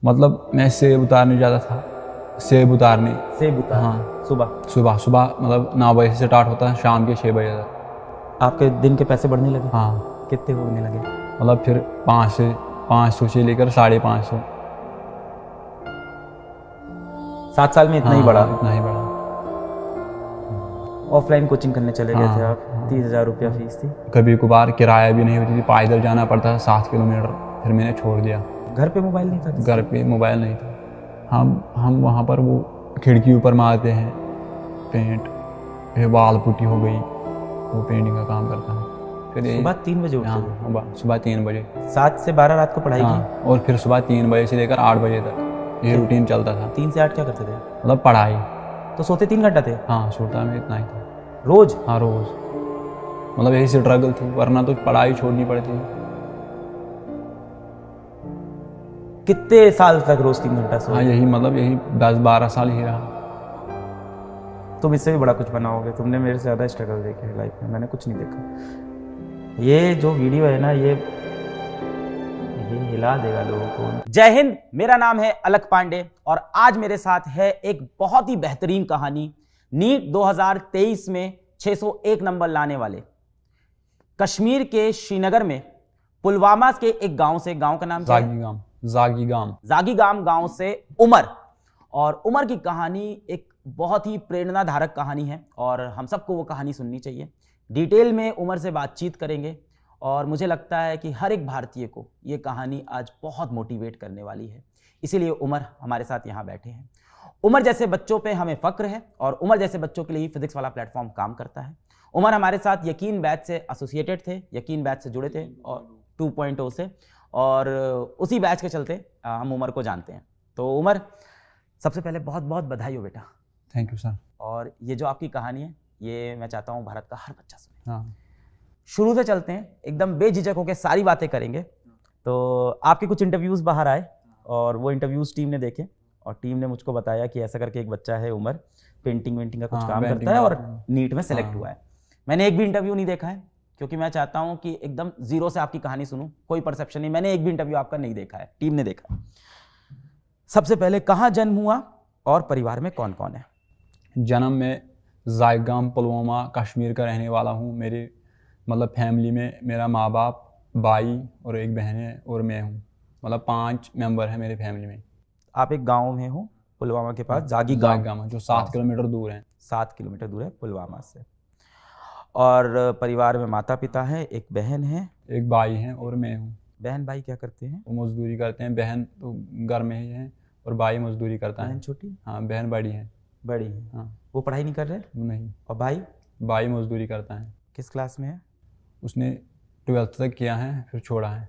मतलब मैं सेब उतारने जाता था, सेब उतारने। हाँ, सुबह सुबह मतलब 9 बजे से स्टार्ट होता है, शाम के 6 बजे तक। आपके दिन के पैसे बढ़ने लगे? हाँ, कितने होने लगे? मतलब फिर 500 से लेकर 550। 7 साल में इतना ही बढ़ा? इतना ही बढ़ा। ऑफलाइन कोचिंग करने चले गए थे आप? 30,000 रुपया फीस थी। कभी कभार किराया भी नहीं होती थी, पैदल जाना पड़ता था 7 किलोमीटर, फिर मैंने छोड़ दिया। घर पे मोबाइल नहीं था? घर पे मोबाइल नहीं था। हम वहाँ पर वो खिड़की ऊपर मारते हैं पेंट, फिर वाल पुट्टी हो गई, वो पेंटिंग का काम करता है। फिर सुबह 3 बजे उठते थे? हाँ, सुबह 3 बजे। 7 से 12 रात को पढ़ाई की? और फिर सुबह 3 बजे से लेकर 8 बजे तक ये रूटीन चलता था। 3 से 8 क्या करते थे? मतलब पढ़ाई। तो सोते 3 घंटा थे? हाँ, सोता मैं इतना ही था रोज? हाँ, रोज। मतलब यही स्ट्रगल थी, वरना तो पढ़ाई छोड़नी पड़ती थी। कितने साल तक रोज 3 घंटा सोए? हाँ, यही 10-12 साल ही रहा। तुम इससे भी बड़ा कुछ बना होगे, तुमने मेरे से ज़्यादा स्ट्रगल देखे हैं लाइफ में, मैंने कुछ नहीं देखा। ये जो वीडियो है ना, ये हिला देगा लोगों को। जय हिंद, मेरा नाम है अलक पांडे और आज मेरे साथ है एक बहुत ही बेहतरीन कहानी। नीट 2023 में 601 नंबर लाने वाले, कश्मीर के श्रीनगर में पुलवामा के एक गांव से, गांव का नाम क्या है? जागीगाम गांव से उमर। और उमर की कहानी एक बहुत ही प्रेरणाधारक कहानी है और हम सबको वो कहानी सुननी चाहिए। डिटेल में उमर से बातचीत करेंगे और मुझे लगता है कि हर एक भारतीय को ये कहानी आज बहुत मोटिवेट करने वाली है, इसीलिए उमर हमारे साथ यहाँ बैठे हैं। उमर जैसे बच्चों पे हमें फक्र है और उमर जैसे बच्चों के लिए ही फिजिक्स वाला प्लेटफॉर्म काम करता है। उमर हमारे साथ यकीन बैच से एसोसिएटेड थे, यकीन बैच से जुड़े थे और 2.0 से, और उसी बैच के चलते हम उमर को जानते हैं। तो उमर, सबसे पहले बहुत बहुत बधाई हो बेटा। Thank you sir. और ये जो आपकी कहानी है, ये मैं चाहता हूँ भारत का हर बच्चा सुने। हाँ, शुरू से चलते हैं, एकदम बेझिझक होकर सारी बातें करेंगे। तो आपके कुछ इंटरव्यूज़ बाहर आए और वो इंटरव्यूज़ टीम ने देखे और टीम ने मुझको बताया कि ऐसा करके एक बच्चा है उमर, पेंटिंग वेंटिंग का कुछ काम करता है और नीट में सेलेक्ट हुआ है। मैंने एक भी इंटरव्यू नहीं देखा है क्योंकि मैं चाहता हूँ कि एकदम जीरो से आपकी कहानी सुनूं, कोई परसेप्शन नहीं। मैंने एक भी इंटरव्यू आपका नहीं देखा है, टीम ने देखा। सबसे पहले, कहाँ जन्म हुआ और परिवार में कौन कौन है? जन्म में जागीगाम पुलवामा कश्मीर का रहने वाला हूँ। मेरे मतलब फैमिली में मेरा माँ बाप, भाई और एक बहन है और मैं हूँ। मतलब 5 मेंबर हैं मेरे फैमिली में। आप एक गांव में हो पुलवामा के पास, जागीगाम, जो 7 किलोमीटर दूर है। 7 किलोमीटर दूर है पुलवामा से। और परिवार में माता पिता है, एक बहन है, एक भाई है और मैं हूँ। बहन भाई क्या करते हैं? वो मजदूरी करते हैं। बहन तो घर में ही है और भाई मजदूरी करता है। बहन छोटी? हाँ, बहन बड़ी है। बड़ी है। हाँ, वो पढ़ाई नहीं कर रहे? नहीं। और भाई? भाई मजदूरी करता है। किस क्लास में है? उसने 12th तक किया है, फिर छोड़ा है।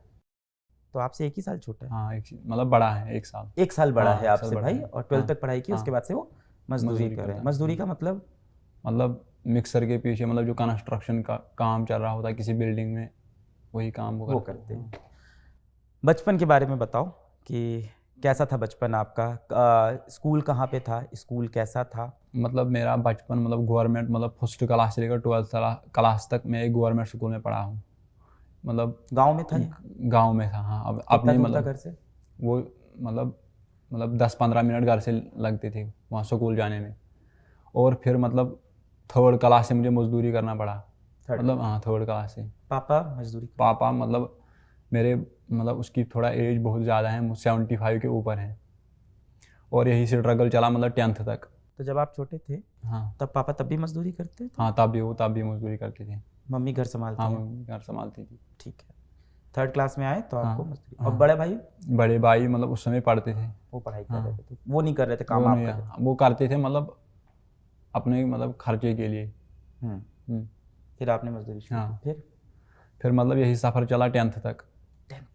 तो आपसे 1 ही साल छोटा है? हाँ, मतलब बड़ा है 1 साल। 1 साल बड़ा हाँ, है आपसे भाई। है। और 12th तक पढ़ाई की, उसके बाद से वो मजदूरी कर रहे हैं। मजदूरी का मतलब मिक्सर के पीछे, मतलब जो कंस्ट्रक्शन का काम चल रहा होता है किसी बिल्डिंग में, वही काम वो करते हैं। बचपन के बारे में बताओ कि कैसा था बचपन आपका? स्कूल कहाँ पे था? स्कूल कैसा था? मतलब मेरा बचपन मतलब गवर्नमेंट, मतलब फर्स्ट क्लास से लेकर 12th क्लास तक मैं एक गवर्नमेंट स्कूल में पढ़ा हूँ। मतलब गांव में था? गांव में था। हाँ, अब अपने मतलब घर से वो मतलब 10-15 मिनट घर से लगते थे वहाँ स्कूल जाने में। और फिर मतलब 3rd क्लास से मुझे मजदूरी करना पड़ा। मतलब हाँ, 3rd क्लास से। पापा मजदूरी? पापा मतलब मेरे मतलब उसकी थोड़ा एज बहुत ज़्यादा है, 75 के ऊपर है। और यही स्ट्रगल चला मतलब 10th तक। तो जब आप छोटे थे, हाँ, तब पापा तब भी मजदूरी करते थे? हाँ, तब भी मजदूरी करते थे। मम्मी घर संभालती? हाँ, मम्मी घर संभालती थी। ठीक है। 3rd क्लास में आए तो आपको मजदूरी। और बड़े भाई मतलब उस समय पढ़ते थे, वो पढ़ाई कर रहे थे, वो नहीं कर रहे थे काम? आप कर रहे थे? वो करते थे मतलब अपने मतलब खर्चे के लिए। फिर आपने मजदूरी शुरू की? फिर मतलब यही सफ़र चला 10th तक।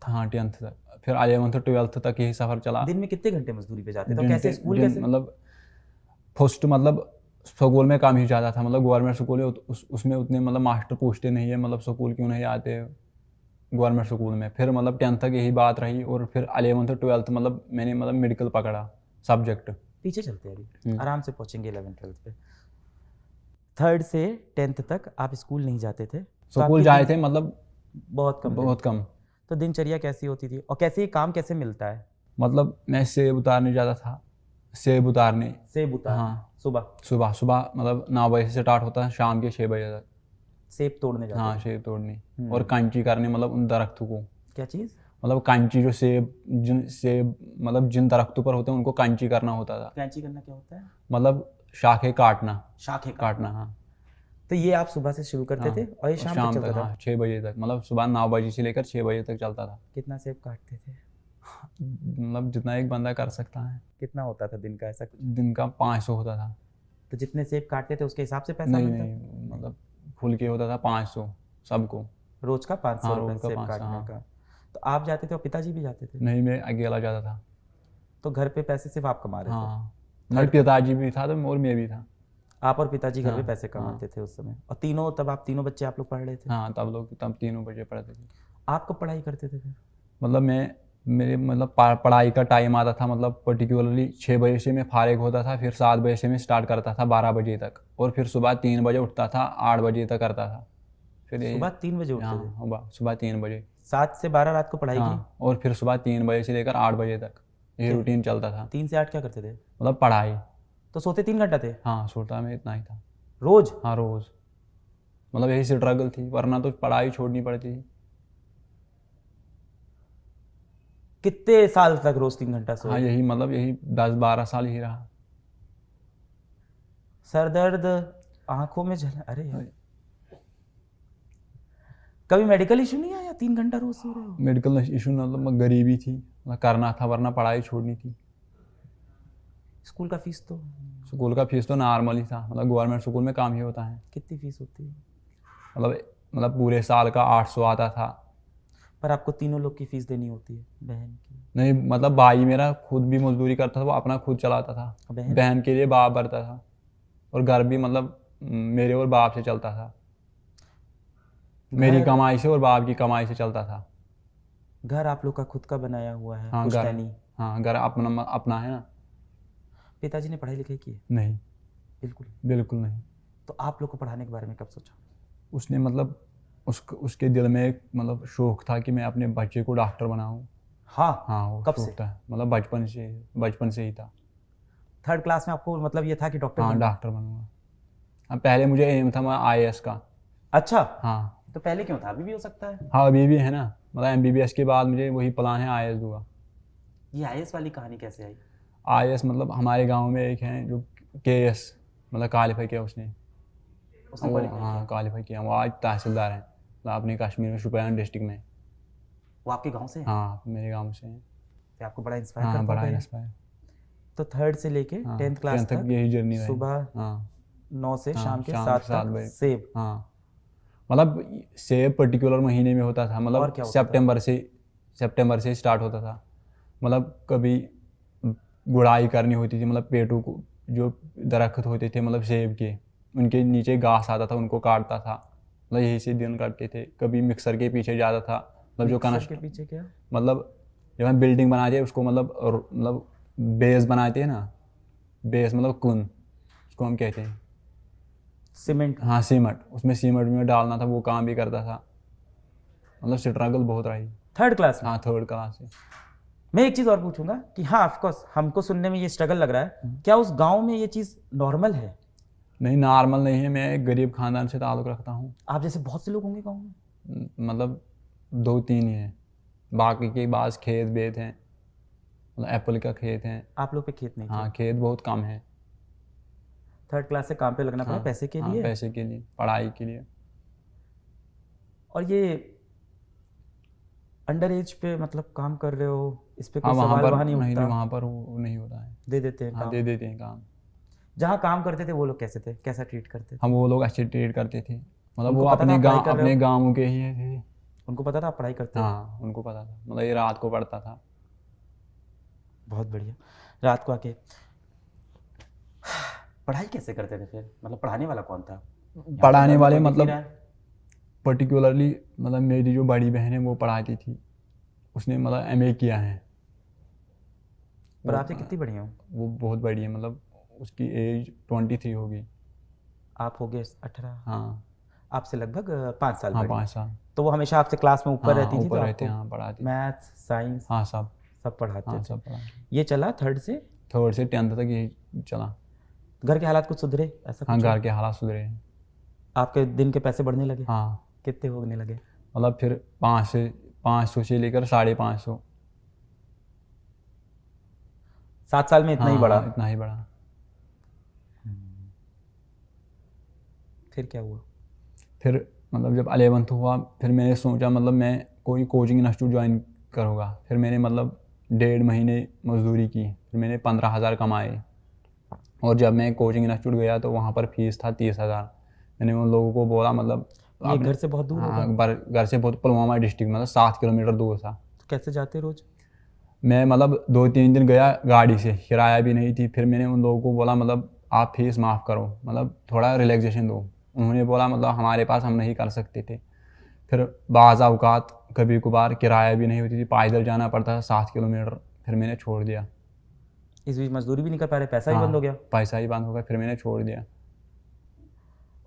हाँ, 10th तक। फिर 11th 12th तक यही सफ़र चला। दिन में कितने घंटे मजदूरी पे जाते थे? कैसे स्कूल कैसे? मतलब फर्स्ट मतलब स्कूल में काम ही ज़्यादा था। मतलब गवर्नमेंट स्कूल है, उसमें उतने मतलब मास्टर पूछते नहीं है मतलब स्कूल क्यों नहीं आते गवर्नमेंट स्कूल में। फिर मतलब 10th तक यही बात रही और फिर 11th 12th मतलब मैंने मतलब मेडिकल पकड़ा सब्जेक्ट। पीछे चलते हैं, अभी आराम से पहुँचेंगे 11th 12th पे। 3rd से 10th तक आप स्कूल नहीं जाते थे? स्कूल जाए थे मतलब बहुत कम। बहुत कम। तो दिनचर्या कैसी होती थी और कैसे काम कैसे मिलता है? मतलब मैं सेब उतारने जाता था, सेब उतारने। सेब उतार हाँ सुबह सुबह सुबह मतलब 9 बजे से स्टार्ट होता है, शाम के 6 बजे तक। सेब तोड़ने जाते हाँ थे। सेब तोड़ने और कैंची करने, मतलब उन दरख्तों को, क्या चीज? मतलब कैंची जो सेब मतलब जिन दरख्तों पर होते हैं उनको कैंची करना होता था। कैंची करना क्या होता है? मतलब शाखें काटना, शाखें काटना। हाँ तो ये आप सुबह से शुरू करते हाँ थे और ये शाम तक चलता था? हाँ 6 बजे तक, मतलब सुबह 9 बजे से लेकर 6 बजे तक चलता था। कितना सेब काटते थे? मतलब जितना एक बंदा कर सकता है। कितना होता था दिन का ऐसा कुछ? दिन का 500 होता था। तो जितने सेब काटते थे उसके हिसाब से पैसा नहीं मिलता? नहीं, मतलब फुल के होता था 500 सबको। रोज का 500 हाँ रुपये रोज का सेब 500। काटने हाँ का। तो आप जाते थे और पिताजी भी जाते थे? नहीं, मैं अकेला जाता था। तो घर पे पैसे सिर्फ आप कमा रहे थे? हाँ नहीं, पिताजी भी था तो और मैं भी था। आप और पिताजी घर पे हाँ, पैसे कमाते थे उस समय? और तीनों, तब आप तीनों बच्चे आप लोग पढ़ रहे थे? हाँ तब 3 बजे पढ़ते थे। आप कब पढ़ाई करते थे फिर? मतलब मेरे मतलब पढ़ाई का टाइम आता था, मतलब पर्टिकुलरली 6 बजे से मैं फारिग होता था, फिर 7 बजे से मैं स्टार्ट करता था 12 बजे तक, और फिर सुबह 3 बजे उठता था, 8 बजे तक करता था। फिर यही सुबह 3 बजे उठते थे? हाँ सुबह 3 बजे। 7 से 12 रात को पढ़ाई की? हाँ और फिर सुबह 3 बजे से लेकर 8 बजे तक ये रूटीन चलता था। 3 से 8 क्या करते थे? मतलब पढ़ाई। तो सोते 3 घंटा थे हाँ सोता मैं इतना ही था रोज? हाँ रोज़। मतलब यही स्ट्रगल थी, वरना तो पढ़ाई छोड़नी पड़ती थी। कितने साल तक रोज 3 घंटा हाँ सोए? यही मतलब यही 10-12 साल ही रहा। सर दर्द, आंखों में जलन, अरे यार। कभी मेडिकल इशू नहीं आया? 3 घंटा रोज सो रहे हो? मेडिकल इशू मतलब गरीबी थी, मतलब करना था, वरना पढ़ाई छोड़नी थी। स्कूल का फीस तो? स्कूल का फीस तो नॉर्मल ही था, मतलब गवर्नमेंट स्कूल में काम ही होता है। कितनी फीस होती है? मतलब पूरे साल का 800 आता था। पर आपको तीनों लोग की फीस देनी होती है, बहन की? नहीं मतलब भाई मेरा खुद भी मजदूरी करता था, वो अपना खुद चलाता था। बहन? बहन के लिए बाप भरता था, और घर भी मतलब मेरे और बाप से चलता था। मेरी घर? कमाई से और बाप की कमाई से चलता था। घर आप लोग का खुद का बनाया हुआ है? हाँ घर, पुश्तैनी? हाँ घर अपना अपना है ना। पिताजी ने पढ़ाई लिखाई की है? नहीं बिल्कुल? बिल्कुल नहीं। तो आप लोग को पढ़ाने के बारे में कब सोचा? उसने मतलब उसके दिल में एक मतलब शौक था कि मैं अपने बच्चे को डॉक्टर बनाऊं। हाँ? हाँ वो कब शौक से? था, मतलब बचपन से ही था। 3rd क्लास में आपको मतलब ये था कि डॉक्टर हाँ बनना? डॉक्टर बनूंगा। हाँ पहले मुझे एम था मैं IAS का। अच्छा। हाँ तो पहले क्यों था? अभी भी हो सकता है। हाँ अभी भी है ना, मतलब MBBS के बाद मुझे वही प्लान है, IAS दूंगा। ये IAS वाली कहानी कैसे आई? IAS मतलब हमारे गांव में एक है जो KS मतलब क्वालिफाई किया उसने। उसने वो qualify हाँ क्वालिफाई किया, वो आज तहसीलदार हैं, मतलब अपने कश्मीर में शोपियान डिस्ट्रिक्ट में। वो आपके गांव से है? हाँ मेरे गांव से हैं। तो आपको बड़ा इंस्पायर हाँ करता बड़ा होगा ये। इंस्पायर। तो 3rd से लेके हाँ 10th क्लास 10th तक तक यही जर्नी रही। सुबह हाँ 9 से हाँ, शाम के शाम 7 के 7 तक बजे। सेब? हाँ मतलब सेब पर्टिकुलर महीने में होता था, और मतलब क्या होता था? सितंबर से स्टार्ट होता था। मतलब कभी गुड़ाई करनी होती थी, मतलब पेड़ों को, जो दरख्त होते थे मतलब सेब के, उनके नीचे घास आता था, उनको काटता था। मतलब यही से दिन काटते थे। कभी मिक्सर के पीछे जाता था, मतलब जो मिक्सर के पीछे क्या? मतलब जब हम बिल्डिंग बनाते हैं उसको मतलब बेस बनाते हैं ना, बेस मतलब कुन, उसको हम कहते हैं। सीमेंट? हाँ सीमेंट, उसमें सीमेंट में डालना था, वो काम भी करता था। मतलब स्ट्रगल बहुत रही। 3rd क्लास में? हाँ 3rd क्लास से। मैं एक चीज और पूछूंगा कि हाँ ऑफकोर्स हमको सुनने में ये स्ट्रगल लग रहा है, क्या उस गांव में ये चीज नॉर्मल है? नहीं नॉर्मल नहीं है, मैं एक गरीब खानदान से ताल्लुक़ रखता हूँ। आप जैसे बहुत से लोग होंगे गांव में? मतलब 2-3 ही हैं, बाकी के पास खेत बेत हैं, मतलब एप्पल का खेत है। आप लोग पे खेत नहीं हाँ थे? खेत बहुत कम है। 3rd क्लास से काम पे लगना पड़ा हाँ पैसे के हाँ लिए? पैसे के लिए, पढ़ाई के लिए। और ये अंडर एज पे मतलब काम कर रहे हो, इस पे हाँ कोई वहाँ सवाल पर वहाँ नहीं नहीं, उठता? वहाँ पर वो नहीं होता है। दे देते हैं हाँ काम? दे देते हैं काम। जहाँ काम करते थे वो लोग कैसे थे, कैसा ट्रीट करते थे? हम वो लोग अच्छे ट्रीट करते थे, मतलब उनको वो पता था आप पढ़ाई कर रहे अपने हो? गाँव के ही थे। उनको पता था आप पढ़ाई करते हो? हाँ उनको पता था, मतलब ये रात को पढ़ता था। बहुत बढ़िया। रात को आके पढ़ाई कैसे करते थे फिर? मतलब पढ़ाने वाला कौन था? पढ़ाने वाले कोई दिख नहीं मतलब रहा है। पर्टिकुलरली मतलब मेरी जो बड़ी बहन है वो पढ़ाती थी, उसने मतलब MA किया है। पर आपसे कितनी बड़ी हो? वो बहुत बड़ी है, मतलब उसकी एज 23 होगी। आप हो गए 18? हाँ आपसे लगभग 5 साल हाँ बड़ी। 5 साल। तो वो हमेशा आपसे क्लास में ऊपर हाँ रहती थी? ऊपर तो रहते आपको हैं, हाँ पढ़ाती। मैथ्स साइंस हाँ सब सब पढ़ाते हाँ थे। सब पढ़ा। ये चला 3rd से? 3rd से 10th तक यही चला। घर के हालात कुछ सुधरे ऐसा हाँ कुछ? घर के हालात सुधरे हैं। आपके दिन के पैसे बढ़ने लगे? हाँ कितने होने लगे? मतलब फिर 500 से लेकर 550। 7 साल में इतना ही बढ़ा? हाँ इतना ही बढ़ा। फिर क्या हुआ? फिर मतलब जब 11th हुआ फिर मैंने सोचा मतलब मैं कोई कोचिंग इंस्टीट्यूट ज्वाइन करूँगा। फिर मैंने मतलब 1.5 महीने मजदूरी की, फिर मैंने 15,000 कमाए। और जब मैं कोचिंग इंस्टीट्यूट गया तो वहाँ पर फीस था 30,000। मैंने उन लोगों को बोला मतलब ये घर से बहुत दूर होगा? हाँ घर से बहुत, पुलवामा डिस्ट्रिक्ट मतलब 7 किलोमीटर दूर था। तो कैसे जाते रोज? मैं मतलब 2-3 दिन गया गाड़ी से, किराया भी नहीं थी। फिर मैंने उन लोगों को बोला मतलब आप फीस माफ़ करो, मतलब थोड़ा रिलैक्सेशन दो। उन्होंने बोला मतलब हमारे पास हम नहीं कर सकते थे। फिर बाज़ औक़ात कभी कभार किराया भी नहीं होती थी, पैदल जाना पड़ता था 7 किलोमीटर। फिर मैंने छोड़ दिया। इस बीच मजदूरी भी नहीं कर पा रहे, पैसा ही हाँ बंद हो गया? पैसा ही बंद हो गया, फिर मैंने छोड़ दिया।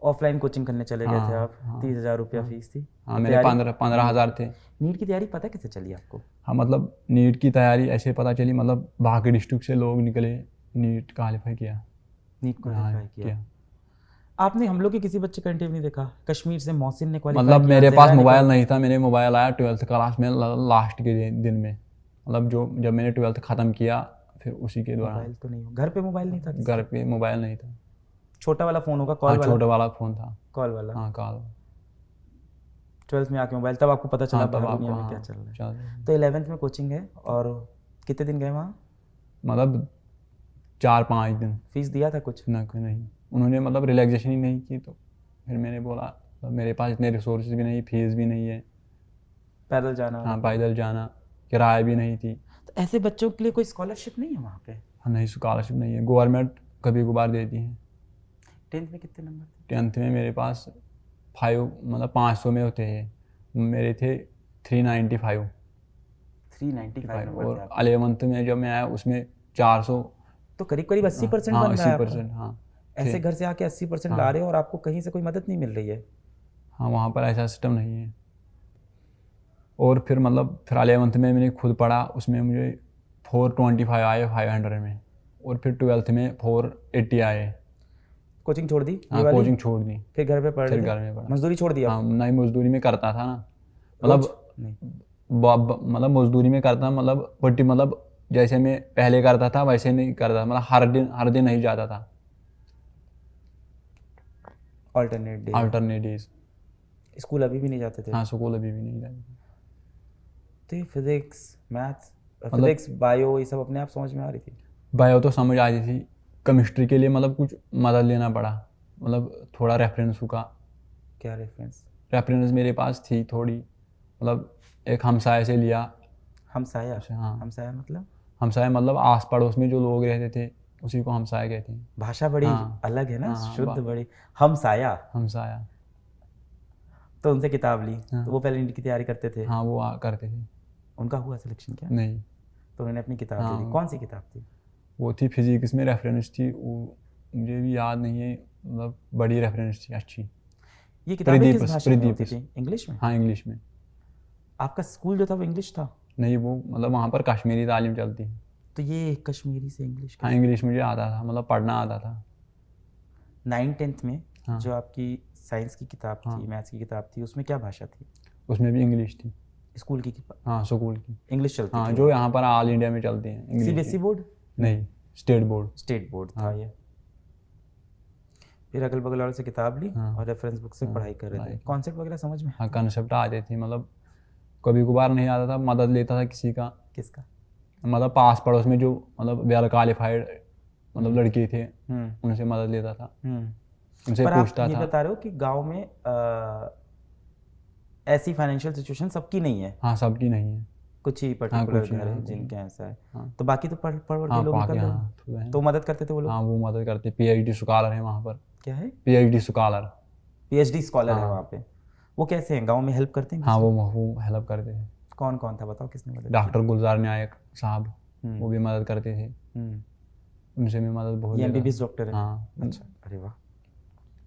ऑफलाइन कोचिंग करने चले गए थे हाँ, आप? हाँ, 30,000 रुपया फीस थी? हाँ मेरे 15,000 थे। नीट की तैयारी पता कैसे चली आपको? हाँ मतलब नीट की तैयारी ऐसे पता चली, मतलब बाकी डिस्ट्रिक्ट से लोग निकले, नीट क्वालिफाई किया। नीट क्वालिफाई हाँ, किया। आपने हम लोग के किसी बच्चे का इंटरव्यू नहीं देखा? कश्मीर से मोहसिन ने क्वालिफाई मतलब किया, मेरे ज़हरा पास ने मोबाइल qualify- नहीं था। मेरे मोबाइल आया 12th क्लास में लास्ट के दिन में, मतलब जब मैंने 12th ख़त्म किया फिर उसी के दौरान। मोबाइल तो नहीं हो, घर पे मोबाइल नहीं था किसी घर का? पे मोबाइल नहीं था। छोटा वाला फोन होगा, कॉल हाँ वाला? छोटा वाला फ़ोन था। कॉल वाला। हाँ कॉल। 12th में आके मोबाइल, तब आपको पता चला हाँ तब बाहर आपको दुनिया में हाँ क्या चल रहा है। चल तो 11th में कोचिंग है, और कितने दिन गए वहाँ? मतलब 4-5 दिन। फीस दिया था कुछ? ना कोई नहीं, उन्होंने मतलब रिलैक्सेशन ही नहीं की। तो फिर मैंने बोला मतलब मेरे पास इतने रिसोर्सेज भी नहीं, फीस भी नहीं है। पैदल जाना? हाँ पैदल जाना, किराया भी नहीं थी। तो ऐसे बच्चों के लिए कोई स्कॉलरशिप नहीं है वहाँ पे? हाँ नहीं स्कॉलरशिप नहीं है, गवर्नमेंट कभी कभार देती है। 10th में कितने नंबर थे? 10th में मेरे पास 5 मतलब 500 में होते हैं, मेरे थे 395। 395 नंबर थे और आपके। 11th में जब मैं आया उसमें 400। तो करीब करीब 80% हाँ बन रहा है 80%। आपका। हाँ ऐसे थे। घर से आके 80% ला रहे हो और आपको कहीं से कोई मदद नहीं मिल रही है? हाँ वहाँ पर ऐसा सिस्टम नहीं है। और फिर मतलब फिर 11th में मैंने खुद पढ़ा, उसमें मुझे 425 आए 500 में। और फिर 12th में 480 आए। कोचिंग छोड़ दी ये हाँ वाली? कोचिंग छोड़ दी, फिर घर पे पढ़ फिर रहे घर थे? में पढ़ा। मजदूरी छोड़ दी हाँ आप? नहीं मजदूरी में करता था ना, रोज? मतलब नहीं। मतलब मजदूरी में करता, मतलब पट्टी, मतलब जैसे मैं पहले करता था वैसे नहीं करता, मतलब हर दिन नहीं जाता था। Alternate day? Alternate days. School अभी भी नहीं जाते थे? हाँ स्कूल अभी भी नहीं जाता। तो फिजिक्स, मैथ्स, मतलब फिजिक्स बायो ये सब अपने आप समझ में आ रही थी? बायो तो समझ आती थी, केमिस्ट्री के लिए मतलब कुछ मदद लेना पड़ा, मतलब थोड़ा रेफरेंस का। क्या रेफरेंस? रेफरेंस मेरे पास थी थोड़ी, मतलब एक हमसाये से लिया। हमसाया? हाँ हमसाया मतलब? हमसाया मतलब आस पड़ोस में जो लोग रहते थे उसी को हमसाया कहते हैं। भाषा बड़ी हाँ, अलग है ना, हाँ, शुद्ध बड़ी। हमसाया? हमसाया। तो उनसे किताब ली, हाँ, तो वो पहले नीट की तैयारी करते थे? हाँ वो करते थे। उनका हुआ सिलेक्शन क्या? नहीं तो उन्होंने अपनी किताब दे दी। हाँ। कौन सी किताब थी? वो थी फिजिक्स में रेफरेंस थी, वो मुझे भी याद नहीं है, मतलब बड़ी रेफरेंस थी अच्छी। ये किताबें किस प्रदीपस भाषा में होती प्रदीपस। थी? इंग्लिश में? हाँ इंग्लिश में। आपका स्कूल जो था वो इंग्लिश था? नहीं वो मतलब वहाँ पर कश्मीरी तालीम चलती है। तो ये कश्मीरी से इंग्लिश हाँ इंग्लिश मुझे आता था, मतलब पढ़ना आता था। 9th-10th में हाँ। जो आपकी साइंस की किताब हाँ। थी, मैथ्स की किताब थी, उसमें क्या भाषा थी? उसमें भी इंग्लिश थी। स्कूल की किताब हाँ स्कूल की। इंग्लिश चलती हाँ थी? जो यहाँ पर ऑल इंडिया में चलती हैं इंग्लिश सीबीएसई की। बोर्ड? नहीं स्टेट बोर्ड। स्टेट बोर्ड था हाँ। ये। फिर अगल बगल वालों से किताब ली हाँ। और रेफरेंस बुक से हाँ, पढ़ाई कर रहे थे। पढ़ाई। कॉन्सेप्ट वगैरह समझ में? हाँ कंसेप्ट आ जाती थी, मतलब कभी कभार नहीं आता था, मदद लेता था किसी का। किसका? मतलब पास पड़ोस में जो मतलब वेल क्वालिफाइड मतलब लड़के थे उनसे मदद लेता था, उनसे पर आप पूछता ये था। बता रहे हो कि गांव में ऐसी फाइनेंशियल सिचुएशन सबकी नहीं है? हाँ सबकी नहीं है। कुछ ही पर्टिकुलर कुछ ही, घर हाँ, है कुछ जिनके ऐसा है। हाँ। तो बाकी तो पढ़ पढ़ हाँ के लोग पाके निकल रहे हाँ हैं। थोड़े हैं। तो मदद करते थे वो लोग? हाँ वो मदद करते, PhD स्कॉलर है वहाँ पर। क्या है? PhD scholar. PhD स्कॉलर है हाँ। वहाँ पे? वो कैसे हैं, गांव में हेल्प करते हैं? हाँ वो हेल्प करते थे। कौन कौन था बताओ, किसने मदद की? डॉक्टर गुलजार नायक साहब, हम्म। वो भी मदद करते थे। हम्म। उनसे भी मदद बहुत ये लेता MBBS था। डॉक्टर है? हाँ अच्छा, अरे वाह।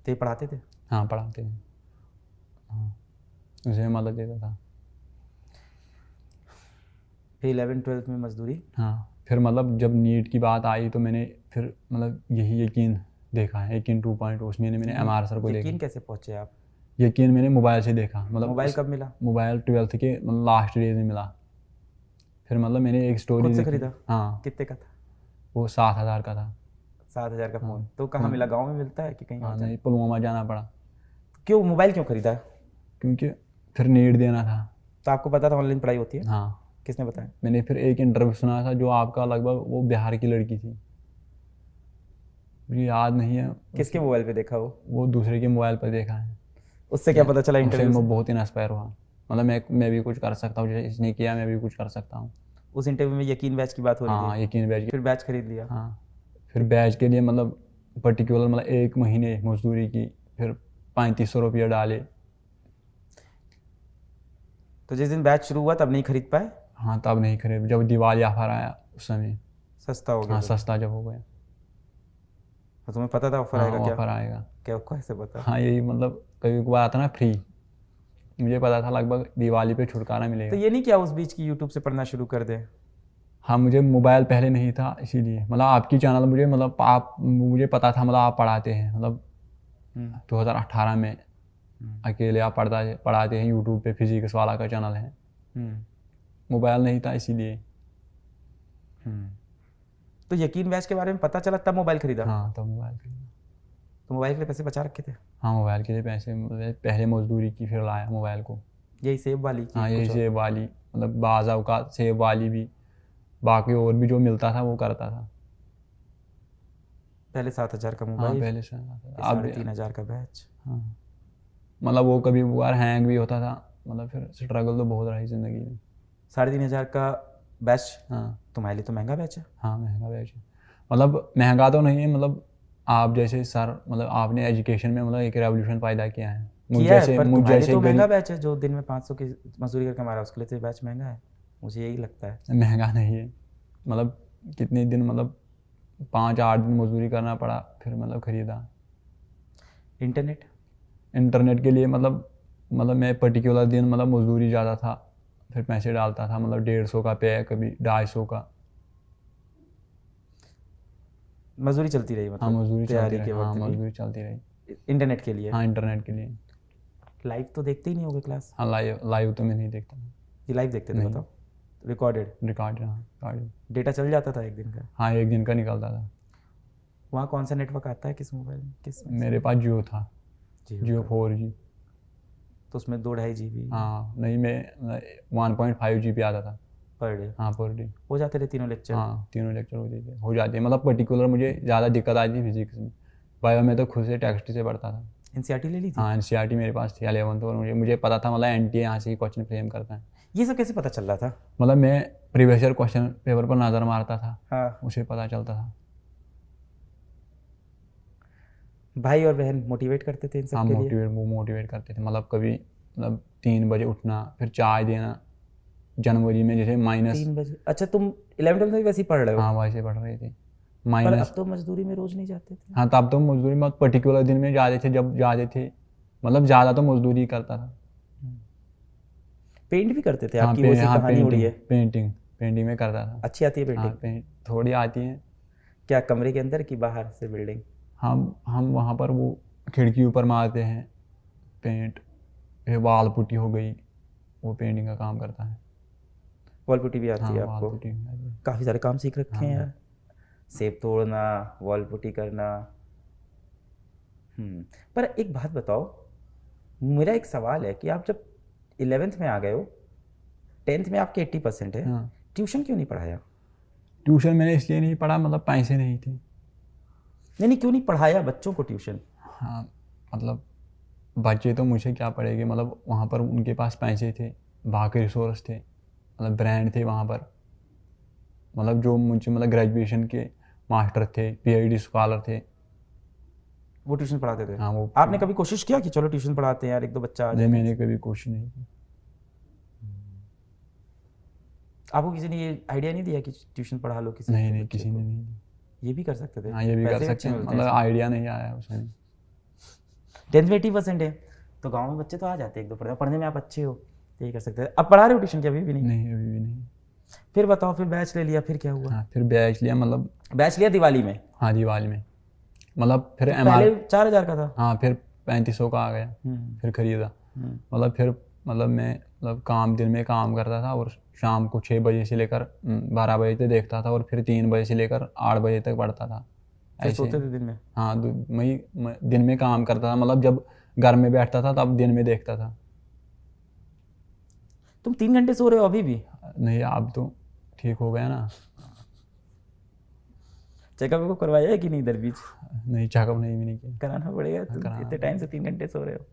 तो ये पढ़ाते थे? हाँ पढ़ाते हैं। हाँ उनसे भी मदद लेता था। फिर 11th-12th में मजदूरी। हाँ, फिर मतलब जब नीट की बात आई तो मैंने फिर मतलब यही यकीन देखा है, यकीन 2.0, उसमें मैंने MR सर को यकीन देखा। कैसे पहुंचे आप? यकीन मैंने मोबाइल से देखा, मतलब मोबाइल कब मिला? मोबाइल 12th के मतलब लास्ट डेज में मिला। फिर मतलब मैंने एक स्टोरी खुद से देखी। खरीदा? हाँ, कितने का था? वो 7,000 का था। 7,000 का हाँ, फ़ोन। तो कहाँ मिला? गांव में मिलता है कि कहीं हाँ और? नहीं, पुलवामा जाना पड़ा क्यों मोबाइल क्यों खरीदा? क्योंकि फिर नीट देना था। तो आपको पता था ऑनलाइन पढ़ाई होती है? हाँ, किसने बताया? मैंने फिर एक इंटरव्यू सुना था जो आपका, लगभग वो बिहार की लड़की थी, मुझे याद नहीं है। किसके मोबाइल पे देखा वो? वो दूसरे के मोबाइल पर देखा है। उससे क्या पता चला उससे इंटरव्यू से? मैं बहुत इंस्पायर हुआ, मतलब मैं भी कुछ कर सकता हूँ, जैसे इसने किया मैं भी कुछ कर सकता हूँ। उस इंटरव्यू में यकीन बैच की बात हो रही हाँ, थी? यकीन बैच। फिर बैच खरीद लिया? हाँ, फिर बैच के लिए मतलब पर्टिकुलर मतलब 1 महीने मजदूरी की, फिर 3500 रुपये डाले। तो जिस दिन बैच शुरू हुआ तब नहीं खरीद पाए? हाँ, तब नहीं खरीद, जब दिवाली ऑफर आया उस समय। सस्ता हो गया हाँ, तो? सस्ता जब हो गया। तो तुम्हें पता था ऑफर हाँ, आएगा? क्या ऑफर आएगा। क्या कैसे पता? हाँ, यही मतलब कभी कभार आता ना फ्री, मुझे पता था लगभग दिवाली पे छुटकारा तो मिलेगा। ये नहीं किया उस बीच की यूट्यूब से पढ़ना शुरू कर दे? हाँ, मुझे मोबाइल पहले नहीं था, इसीलिए मतलब आपकी चैनल मुझे मतलब आप, मुझे पता था मतलब आप पढ़ाते हैं, मतलब 2018 में अकेले आप पढ़ाते हैं यूट्यूब पे, फिजिक्स वाला का चैनल है। मोबाइल नहीं था इसीलिए। तो यकीन बैच के बारे में पता चला तब मोबाइल खरीदा? हाँ, तो मोबाइल खरीदा। तो मोबाइल के लिए पैसे बचा रखे थे? हाँ, मोबाइल के लिए पैसे मतलब पहले मजदूरी की, फिर लाया मोबाइल को। यही सेब वाली की? हाँ, यही कुछ और? सेब वाली, मतलब बाज़ औक़ात सेब वाली भी, बाकी और भी जो मिलता था वो करता था। पहले 7,000 का हाँ, मोबाइल, पहले से अब 3,500 का बैच। हाँ, मतलब वो कभी बार हैंग भी होता था, मतलब फिर स्ट्रगल तो बहुत रही ज़िंदगी में। 3,500 का बैच? हाँ, तुम्हारे लिए तो महंगा बैच है। हाँ, महंगा बैच है, मतलब महंगा तो नहीं है, मतलब आप जैसे सर, मतलब आपने एजुकेशन में मतलब एक रेवोल्यूशन पैदा किया है। किया है, पर मुझ तुम्हारे लिए जैसे तो महंगा गरीब, बैच है। जो दिन में 500 की मजदूरी करके हमारा, उसके लिए तो बैच महंगा है, मुझे यही लगता है। महंगा नहीं है, मतलब कितने दिन, मतलब 5-8 दिन मजदूरी करना पड़ा, फिर मतलब ख़रीदा। इंटरनेट? इंटरनेट के लिए मतलब मैं पर्टिकुलर दिन मतलब मजदूरी ज़्यादा था, फिर पैसे डालता था, मतलब 150 का पे, कभी 250 का। मजदूरी चलती रही हाँ, मतलब मजदूरी चलती तैयारी रही। के हाँ, वक्त मजदूरी चलती रही। भी? इंटरनेट के लिए? हाँ, इंटरनेट के लिए। लाइव तो देखते ही नहीं होगे क्लास? हाँ, लाइव तो मैं नहीं देखता। ये लाइव देखते थे? नहीं। बताओ। रिकॉर्डेड? रिकॉर्ड, हाँ, रिकॉर्ड। डेटा चल जाता था एक दिन का? हाँ, 1 दिन का निकलता था। वहाँ कौन सा नेटवर्क आता है किस मोबाइल में, किस में? मेरे पास जियो था, जियो का। 4G। तो उसमें 2-2.5 GB हाँ, नहीं, मैं 1.5 GB आता था पर डे? हाँ, पर डे। हो जाते थे तीनों लेक्चर? हाँ, तीनों लेक्चर हो जाते हैं, मतलब पर्टिकुलर मुझे ज़्यादा दिक्कत आई थी फिजिक्स में। बायो में तो खुद से टेक्स्ट से पढ़ता था। NCERT ले ली थी? हाँ, NCERT मेरे पास थी 11th, और मुझे पता था मतलब NTA यहाँ से ही क्वेश्चन फ्रेम करता है। ये सब कैसे पता चल रहा था? मतलब मैं प्रीवियस ईयर क्वेश्चन पेपर पर नज़र मारता था, हाँ। उसे पता चलता था। भाई और बहन मोटिवेट करते थे इन सब हाँ, के लिए? वो मोटिवेट करते थे, मतलब कभी मतलब 3 बजे उठना, फिर चाय देना। जनवरी में जैसे माइनस, 3 बजे? अच्छा, तुम 11th में वैसे ही पढ़ रहे हो? हाँ, वैसे पढ़ रहे थे। पर माइनस, अब तो मजदूरी में रोज नहीं जाते थे? हाँ, तब तो मजदूरी में पर्टिकुलर दिन में जाते थे, जब जाते थे, मतलब ज़्यादा तो मजदूरी करता था। पेंट भी करते थे? हाँ, आपकी वो सी हाँ, कहानी उड़ी है। पेंटिंग में करता था। अच्छी आती है हाँ, पेंटिंग? थोड़ी आती है। क्या कमरे के अंदर की बाहर से बिल्डिंग? हम वहाँ पर वो खिड़की ऊपर मारते हैं पेंट, फिर वाल पुट्टी हो गई, वो पेंटिंग का काम करता है। वॉल पुट्टी भी आती हाँ, है वाल आपको? पुट्टी भी आती है। काफ़ी सारे काम सीख रखे हैं हाँ। यार। सेब तोड़ना, वॉल पुट्टी करना। पर एक बात बताओ, मेरा एक सवाल है कि आप जब 11th में आ गए हो, 10th में आपके 80% है, हाँ, ट्यूशन क्यों नहीं पढ़ाया? ट्यूशन मैंने इसलिए नहीं पढ़ा, मतलब पैसे नहीं थे। नहीं, क्यों नहीं पढ़ाया बच्चों को ट्यूशन? हाँ, मतलब बच्चे तो मुझे क्या पड़ेंगे, मतलब वहाँ पर उनके पास पैसे थे, बाकी रिसोर्स थे, मतलब ब्रांड थे वहाँ पर, मतलब जो मुझे मतलब ग्रेजुएशन के मास्टर थे, PhD स्कॉलर थे। वो ट्यूशन पढ़ाते थे? हाँ, वो आपने कभी कोशिश किया कि चलो ट्यूशन पढ़ाते हैं यार, 1-2 बच्चा आ नहीं, जाए? मैंने कभी कोशिश नहीं की। आपको किसी ने ये आइडिया नहीं दिया कि ट्यूशन पढ़ा लो किसी नहीं, बच्चे किसी को? ने नहीं दी। ये भी कर सकते थे? हाँ, ये भी कर पैसे सकते अच्छे हैं, मिलते हैं मतलब आइडिया नहीं आया उसमें। 10th में 80% है तो गांव में बच्चे तो आ जाते हैं 1-2 पढ़ने में आप अच्छे हो, तो ये कर सकते थे। अब पढ़ा रहे हो ट्यूशन? क्या अभी भी नहीं? नहीं, अभी भी नहीं। फिर बताओ, फिर बैच ले लिया, फिर क्या हुआ? हाँ फिर बैच लिया, मतलब बैच लिया दिवाली में? हाँ दिवाली में, मतलब फिर पहले 4,000 का था। हाँ फिर 3500 का आ गया, फिर खरीदा। मतलब फिर मतलब मैं मतलब काम दिन में काम करता था और शाम को 6 बजे से लेकर 12 बजे तक देखता था और फिर 3 बजे से लेकर 8 बजे तक पढ़ता था फिर ऐसे। सोते थे दिन में? हाँ मैं दिन में काम करता था, मतलब जब घर में बैठता था तब दिन में देखता था। तुम 3 घंटे सो रहे हो अभी भी? नहीं अब तो ठीक हो गया ना। चेकअप को करवाया है कि नहीं इधर बीच? नहीं चेकअप नहीं भी नहीं किया। कराना पड़ेगा, तुम कराना इतने टाइम से 3 घंटे सो रहे हो।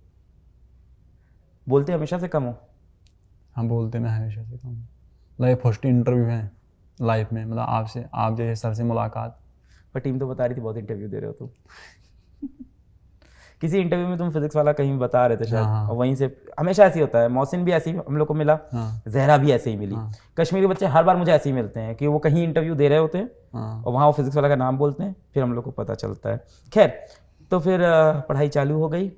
बोलते हमेशा से कम हो? हम बोलते मैं हमेशा से कम, मतलब ये फर्स्ट इंटरव्यू है लाइफ में, मतलब आपसे, आप जैसे सर से मुलाकात। पर टीम तो बता रही थी बहुत इंटरव्यू दे रहे हो तुम। किसी इंटरव्यू में तुम फिजिक्स वाला कहीं बता रहे थे शायद, हाँ। और वहीं से हमेशा ऐसे ही होता है। मौसिन भी ऐसे ही हम लोग को मिला, हाँ जहरा भी ऐसे ही मिली। हाँ। कश्मीरी बच्चे हर बार मुझे ऐसे ही मिलते हैं कि वो कहीं इंटरव्यू दे रहे होते हैं हाँ और वहाँ वो फिजिक्स वाला का नाम बोलते हैं, फिर हम लोग को पता चलता है। खैर, तो फिर पढ़ाई चालू हो गई,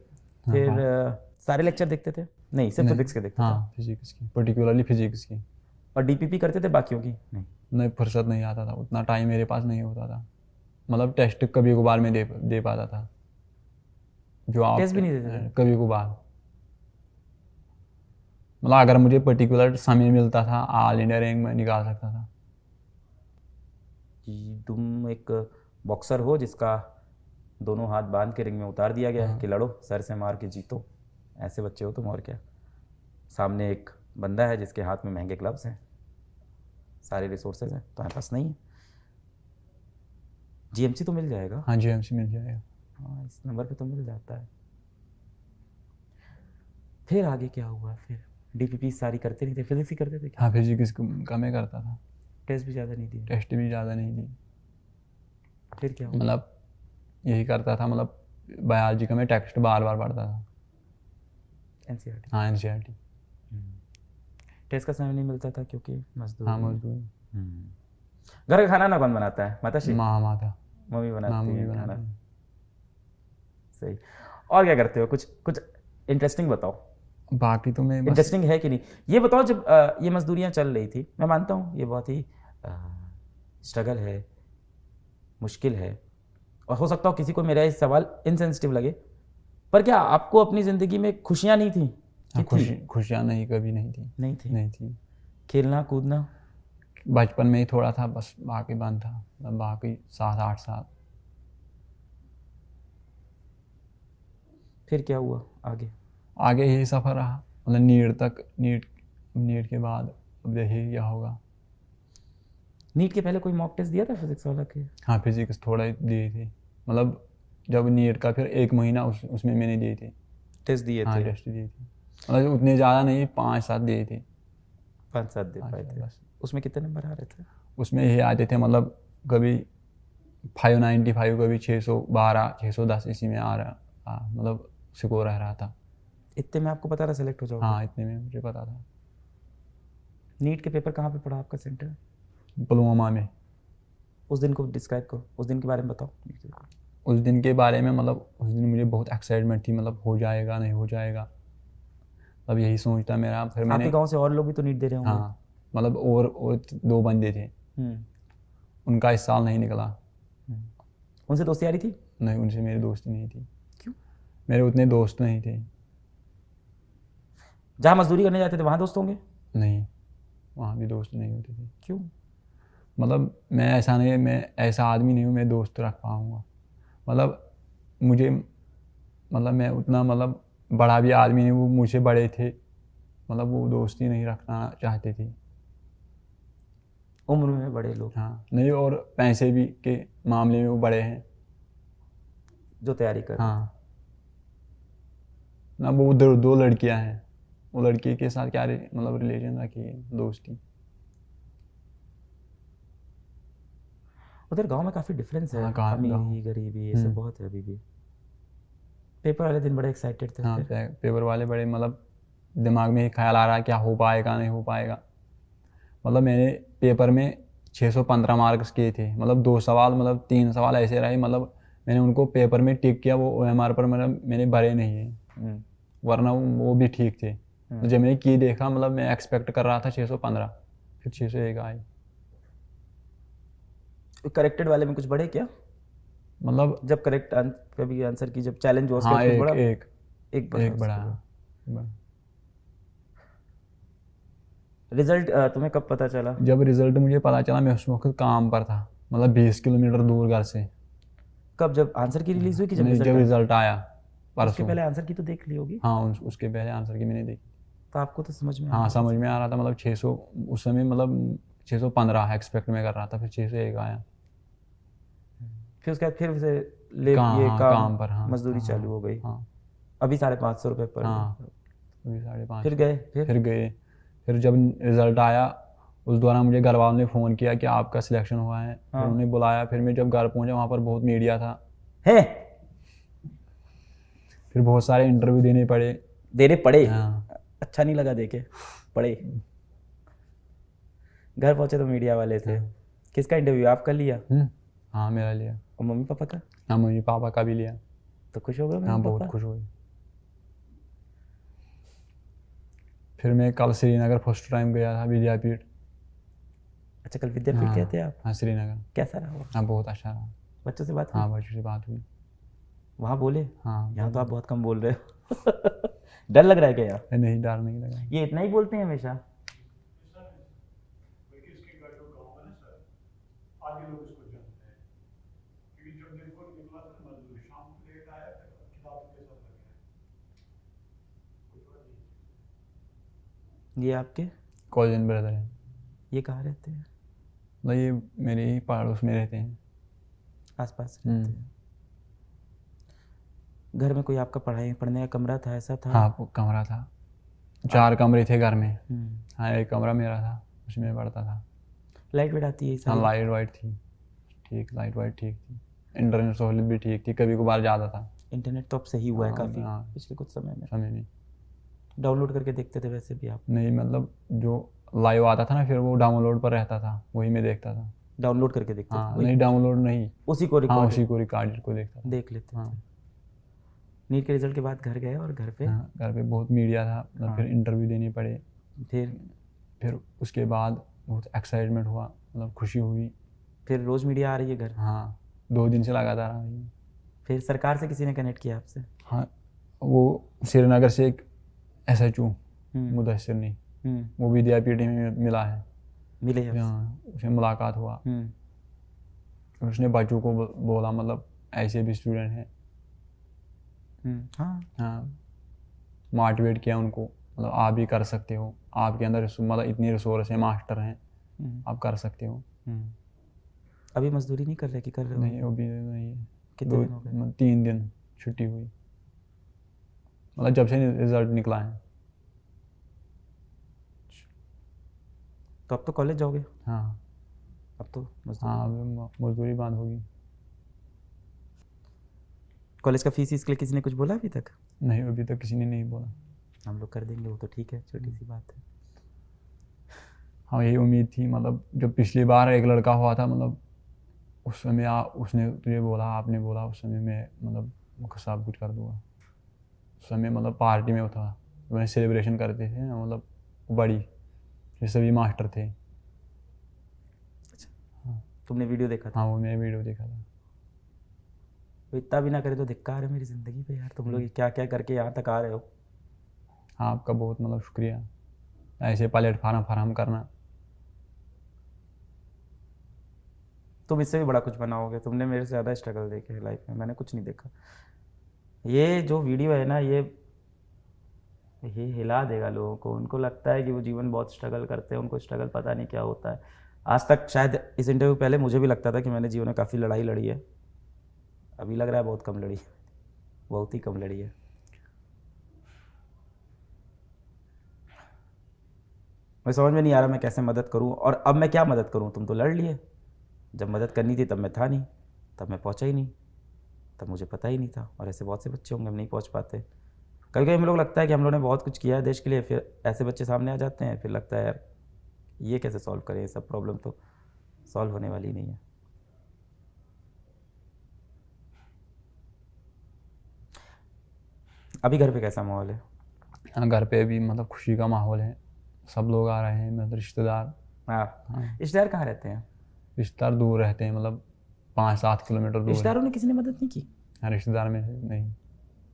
फिर सारे लेक्चर देखते थे? नहीं, सिर्फ फिजिक्स के देखते थे? हाँ फिजिक्स की, पर्टिकुलरली फिजिक्स की। और डीपीपी करते थे बाकियों की? नहीं फुर्सत नहीं आता था, उतना टाइम मेरे पास नहीं होता था। मतलब टेस्ट कभी कभार में दे पाता था, जो आप टेस्ट भी नहीं देते थे? कभी कभार। मतलब अगर मुझे पर्टिकुलर समय मिलता था ऑल इंडिया रैंक में निकाल सकता था। कि तुम एक बॉक्सर हो जिसका दोनों हाथ बांध के रिंग में उतार दिया गया है कि लड़ो, सर से मार के जीतो, ऐसे बच्चे हो तुम। और क्या, सामने एक बंदा है जिसके हाथ में महंगे ग्लव्स हैं, सारे रिसोर्सेज हैं, तुम्हारे पास नहीं है। जीएमसी तो मिल जाएगा। हाँ जीएमसी मिल जाएगा। हाँ, इस नंबर पे तो मिल जाता है। फिर आगे क्या हुआ? फिर डीपीपी सारी करते नहीं थे, फिजिक्स ही करते थे? हाँ फिजिक्स कम ही करता था, टेस्ट भी ज़्यादा नहीं दिए? टेस्ट भी ज़्यादा नहीं दी। फिर क्या हुआ? मतलब यही करता था, मतलब बायोलॉजी का मैं टेक्स्ट बार बार पढ़ता था। एनसीईआरटी? हाँ एनसीईआरटी। टेस्ट का समय नहीं मिलता था क्योंकि मजदूर? हाँ मजदूरी। घर का खाना ना कौन बनाता है? माताश्री? माता मम्मी बनाती है खाना। बनाती है। सही। और क्या करते हो? कुछ कुछ इंटरेस्टिंग बताओ। बाकी तो मैं बस इंटरेस्टिंग है कि नहीं ये बताओ। जब ये मजदूरियां चल रही थी, मैं मानता हूँ ये बहुत ही स्ट्रगल है, मुश्किल है, और हो सकता हो किसी को मेरा ये सवाल इनसेंसिटिव लगे, पर क्या आपको अपनी ज़िंदगी में खुशियाँ नहीं थी? खुशियाँ नहीं, कभी नहीं थी। नहीं थी? नहीं थी। खेलना कूदना? बचपन में ही थोड़ा था बस, बाकी बंद था, मतलब बाकी 7-8 साल। फिर क्या हुआ आगे? आगे यही सफ़र रहा, मतलब नीट के बाद अब देखिए क्या होगा। नीट के पहले कोई मॉक टेस्ट दिया था फिजिक्स वाला के? हाँ फिजिक्स थोड़ा ही दिए थे, मतलब जब नीट का फिर 1 महीना उसमें मैंने दिए थे। टेस्ट दिए हाँ थे? टेस्ट दिए थे, मतलब उतने ज़्यादा नहीं, 5-7 दिए थे। 5-7 दे पाए थे? बस। उसमें कितने नंबर आ रहे थे? उसमें यही आते थे, मतलब कभी 595, कभी 612, 610 इसी में आ रहा, मतलब स्कोर रह रहा था। इतने में आपको पता था सेलेक्ट हो जाओगे? हाँ इतने में मुझे पता था। नीट के पेपर कहाँ पे पड़ा आपका सेंटर? पुलवामा में। उस दिन को डिस्क्राइब करो, उस दिन के बारे में बताओ। उस दिन के बारे में, मतलब उस दिन मुझे बहुत एक्साइटमेंट थी, मतलब हो जाएगा नहीं हो जाएगा, अब यही सोचता मेरा। फिर मैंने आपके गांव से और लोग भी तो नीट दे रहे होंगे? हाँ, मतलब और 2 बंदे थे, उनका इस साल नहीं निकला। उनसे दोस्ती यारी थी? नहीं, उनसे मेरी दोस्ती नहीं थी। क्यों? मेरे उतने दोस्त नहीं थे। जहाँ मजदूरी करने जाते थे वहाँ दोस्त होंगे? नहीं, वहाँ भी दोस्त नहीं होते थे। क्यों? मतलब मैं ऐसा आदमी नहीं हूँ मैं दोस्त रख पाऊँगा, मतलब मुझे, मतलब मैं उतना मतलब बड़ा भी आदमी नहीं, वो मुझसे बड़े थे, मतलब वो दोस्ती नहीं रखना चाहते थे। उम्र में बड़े लोग? हाँ नहीं, और पैसे भी के मामले में वो बड़े हैं जो तैयारी कर? हाँ ना, वो उधर 2 लड़कियां हैं, वो लड़की के साथ क्या मतलब रिलेशन रखी है, दोस्ती। उधर गांव में काफ़ी डिफरेंस है, हाँ, अमीरी गरीबी ये सब बहुत है अभी भी। पेपर वाले दिन बड़े एक्साइटेड थे? हाँ पेपर वाले बड़े, मतलब दिमाग में ख्याल आ रहा है क्या हो पाएगा नहीं हो पाएगा। मतलब मैंने पेपर में 615 मार्क्स किए थे, मतलब 2 सवाल, मतलब 3 सवाल ऐसे रहे, मतलब मैंने उनको पेपर में टिक किया, वो OMR पर मतलब मैंने भरे नहीं है, वरना वो भी ठीक थे। तो जब मैंने की देखा, मतलब मैं एक्सपेक्ट कर रहा था 615, फिर 601 आए। करेक्टेड वाले में कुछ बढ़े क्या? मतलब जब करेक्ट कभी आंसर की जब चैलेंज हुआ उसके हाँ बाद कुछ एक बढ़ा? एक एक बढ़ा एक बड़ा उसके बाद। रिजल्ट तुम्हें कब पता चला? जब रिजल्ट मुझे पता चला मैं उस वक्त काम पर था, मतलब 20 किलोमीटर दूर घर से। कब, जब आंसर की रिलीज हुई कि जब नहीं, रिजल्ट जब आया? रिजल्ट आया उसके परसों। पहले आंसर की तो देख ली होगी। हाँ उसके पहले आंसर की मैंने देखी। तो आपको तो समझ में आ हाँ रहा समझ था। में आ रहा था, मतलब 600 उस समय, मतलब 615 एक्सपेक्ट में कर रहा था, फिर 601 आया। फिर उसके बाद फिर से ले कहाँ, ये हाँ काम काम पर, हाँ मजदूरी हाँ चालू हो गई। हाँ अभी 550 रुपये पर हाँ डे। अभी 550। फिर गए फिर गए। फिर जब रिजल्ट आया उस दौरान मुझे घर वालों ने फ़ोन किया कि आपका सिलेक्शन हुआ है। फिर हाँ। उन्हें बुलाया। फिर मैं जब घर पहुंचा वहाँ पर बहुत मीडिया था। है फिर बहुत सारे इंटरव्यू देने पड़े। देने पड़े? हाँ अच्छा नहीं लगा देके? पड़े। घर पहुंचे तो मीडिया वाले थे। किसका इंटरव्यू आप कर लिया? हाँ मेरा लिया। और मम्मी पापा का? हाँ मम्मी पापा का भी लिया। तो खुश हो गए हाँ मम्मी बहुत पापा? खुश हुए। फिर मैं कल श्रीनगर फर्स्ट टाइम गया था विद्यापीठ। अच्छा, कल विद्यापीठ हाँ गए थे आप? हाँ श्रीनगर। कैसा रहा वो? हाँ बहुत अच्छा रहा। बच्चों से बात हुई? हाँ बच्चों से बात हुई। वहाँ बोले? हाँ यहाँ तो आप बहुत कम बोल रहे हो। डर लग रहा है क्या यार? नहीं, डर नहीं लगा। ये इतना ही बोलते हैं हमेशा? ये आपके कॉलेज ब्रदर है। ये कहाँ रहते हैं? मतलब ये मेरे ही पड़ोस में रहते हैं। आसपास रहते हैं? घर में कोई आपका पढ़ने का कमरा था, ऐसा था? हाँ वो कमरा था। 4 कमरे थे घर में। हम्म। हाँ एक कमरा मेरा था, उसमें पढ़ता था। लाइट वेट आती है हाँ सारी? लाइट वाइट थी ठीक, लाइट वाइट ठीक थी। इंटरनेट सहूलियत भी ठीक थी, कभी कभार ज़्यादा था। इंटरनेट तो अब सही हुआ है हाँ, काफ़ी हाँ। पिछले कुछ समय में। समय में डाउनलोड करके देखते थे वैसे भी आप? नहीं, मतलब जो लाइव आता था ना फिर वो डाउनलोड पर रहता था, वही मैं देखता था। डाउनलोड करके देखते हाँ थे? नहीं डाउनलोड नहीं, उसी को हाँ रिकॉर्ड उसी को रिकॉर्डेड को देखता था। देख लेते हाँ थे? नीट के रिजल्ट के बाद घर गए और घर पे हाँ घर पे बहुत मीडिया था, मतलब फिर इंटरव्यू देने पड़े। फिर उसके बाद बहुत एक्साइटमेंट हुआ, मतलब खुशी हुई। फिर रोज मीडिया आ रही है घर? हाँ 2 दिन से लगातार आ रही है। फिर सरकार से किसी ने कनेक्ट किया आपसे? हाँ वो श्रीनगर से एक SHO मुदस्सिर ने, वो विद्यापीठ में मिला है। मिले आपसे? हाँ उससे मुलाकात हुआ। उसने बच्चों को बोला, मतलब ऐसे भी स्टूडेंट हैं। हाँ हाँ मोटिवेट किया उनको, मतलब आप भी कर सकते हो, आपके अंदर मतलब इतनी रिसोर्स है, मास्टर हैं, आप कर सकते हो। अभी मजदूरी नहीं कर रहे कि कर रहे हो? नहीं अभी नहीं है। कितने दिन हो गए? 3 दिन छुट्टी हुई, मतलब जब से रिजल्ट निकला है। तो अब तो कॉलेज जाओगे? हाँ अब तो मजदूरी? हाँ अब मजदूरी बंद होगी। कॉलेज का फीस इसके लिए किसी ने कुछ बोला अभी तक? नहीं अभी तक किसी ने नहीं बोला। हम लोग कर देंगे वो तो ठीक है, छोटी सी बात है। हाँ यही उम्मीद थी, मतलब जब पिछली बार एक लड़का हुआ था, मतलब उस समय उसने तुझे बोला, आपने बोला उस समय मैं मतलब सब कुछ कर दूंगा। उस समय मतलब पार्टी में था, मैंने सेलिब्रेशन करते थे ना, मतलब बड़ी, ये सभी मास्टर थे। अच्छा तुमने वीडियो देखा था? हाँ वो मैंने वीडियो देखा था। तो इतना भी ना करे तो धिक्कार है मेरी ज़िंदगी पे यार, तुम लोग क्या क्या करके यहाँ तक आ रहे हो। हाँ आपका बहुत मतलब शुक्रिया, ऐसे प्लेटफार्म फराहम करना। तुम इससे भी बड़ा कुछ बनाओगे, तुमने मेरे से ज़्यादा स्ट्रगल देखे है लाइफ में, मैंने कुछ नहीं देखा। ये जो वीडियो है ना ये हिला देगा लोगों को, उनको लगता है कि वो जीवन बहुत स्ट्रगल करते हैं, उनको स्ट्रगल पता नहीं क्या होता है। आज तक शायद इस इंटरव्यू पहले मुझे भी लगता था कि मैंने जीवन में काफ़ी लड़ाई लड़ी है, अभी लग रहा है बहुत कम लड़ी है, बहुत ही कम लड़ी है। मैं समझ में नहीं आ रहा मैं कैसे मदद करूं, और अब मैं क्या मदद करूं। तुम तो लड़ लिए, जब मदद करनी थी तब मैं था नहीं, तब मैं पहुंचा ही नहीं, तब मुझे पता ही नहीं था। और ऐसे बहुत से बच्चे होंगे हम नहीं पहुंच पाते। कभी कभी हम लोग लगता है कि हम लोगों ने बहुत कुछ किया है देश के लिए, फिर ऐसे बच्चे सामने आ जाते हैं, फिर लगता है यार ये कैसे सॉल्व करें, ये सब प्रॉब्लम तो सॉल्व होने वाली नहीं है। अभी घर पे कैसा माहौल है? हाँ घर पे भी मतलब खुशी का माहौल है, सब लोग आ रहे हैं, मतलब रिश्तेदार हाँ, हाँ। रिश्तेदार कहाँ रहते हैं? रिश्तेदार दूर रहते हैं, मतलब 5-7 किलोमीटर दूर है। रिश्तेदारों ने किसी ने मदद नहीं की? हाँ, रिश्तेदार में से नहीं।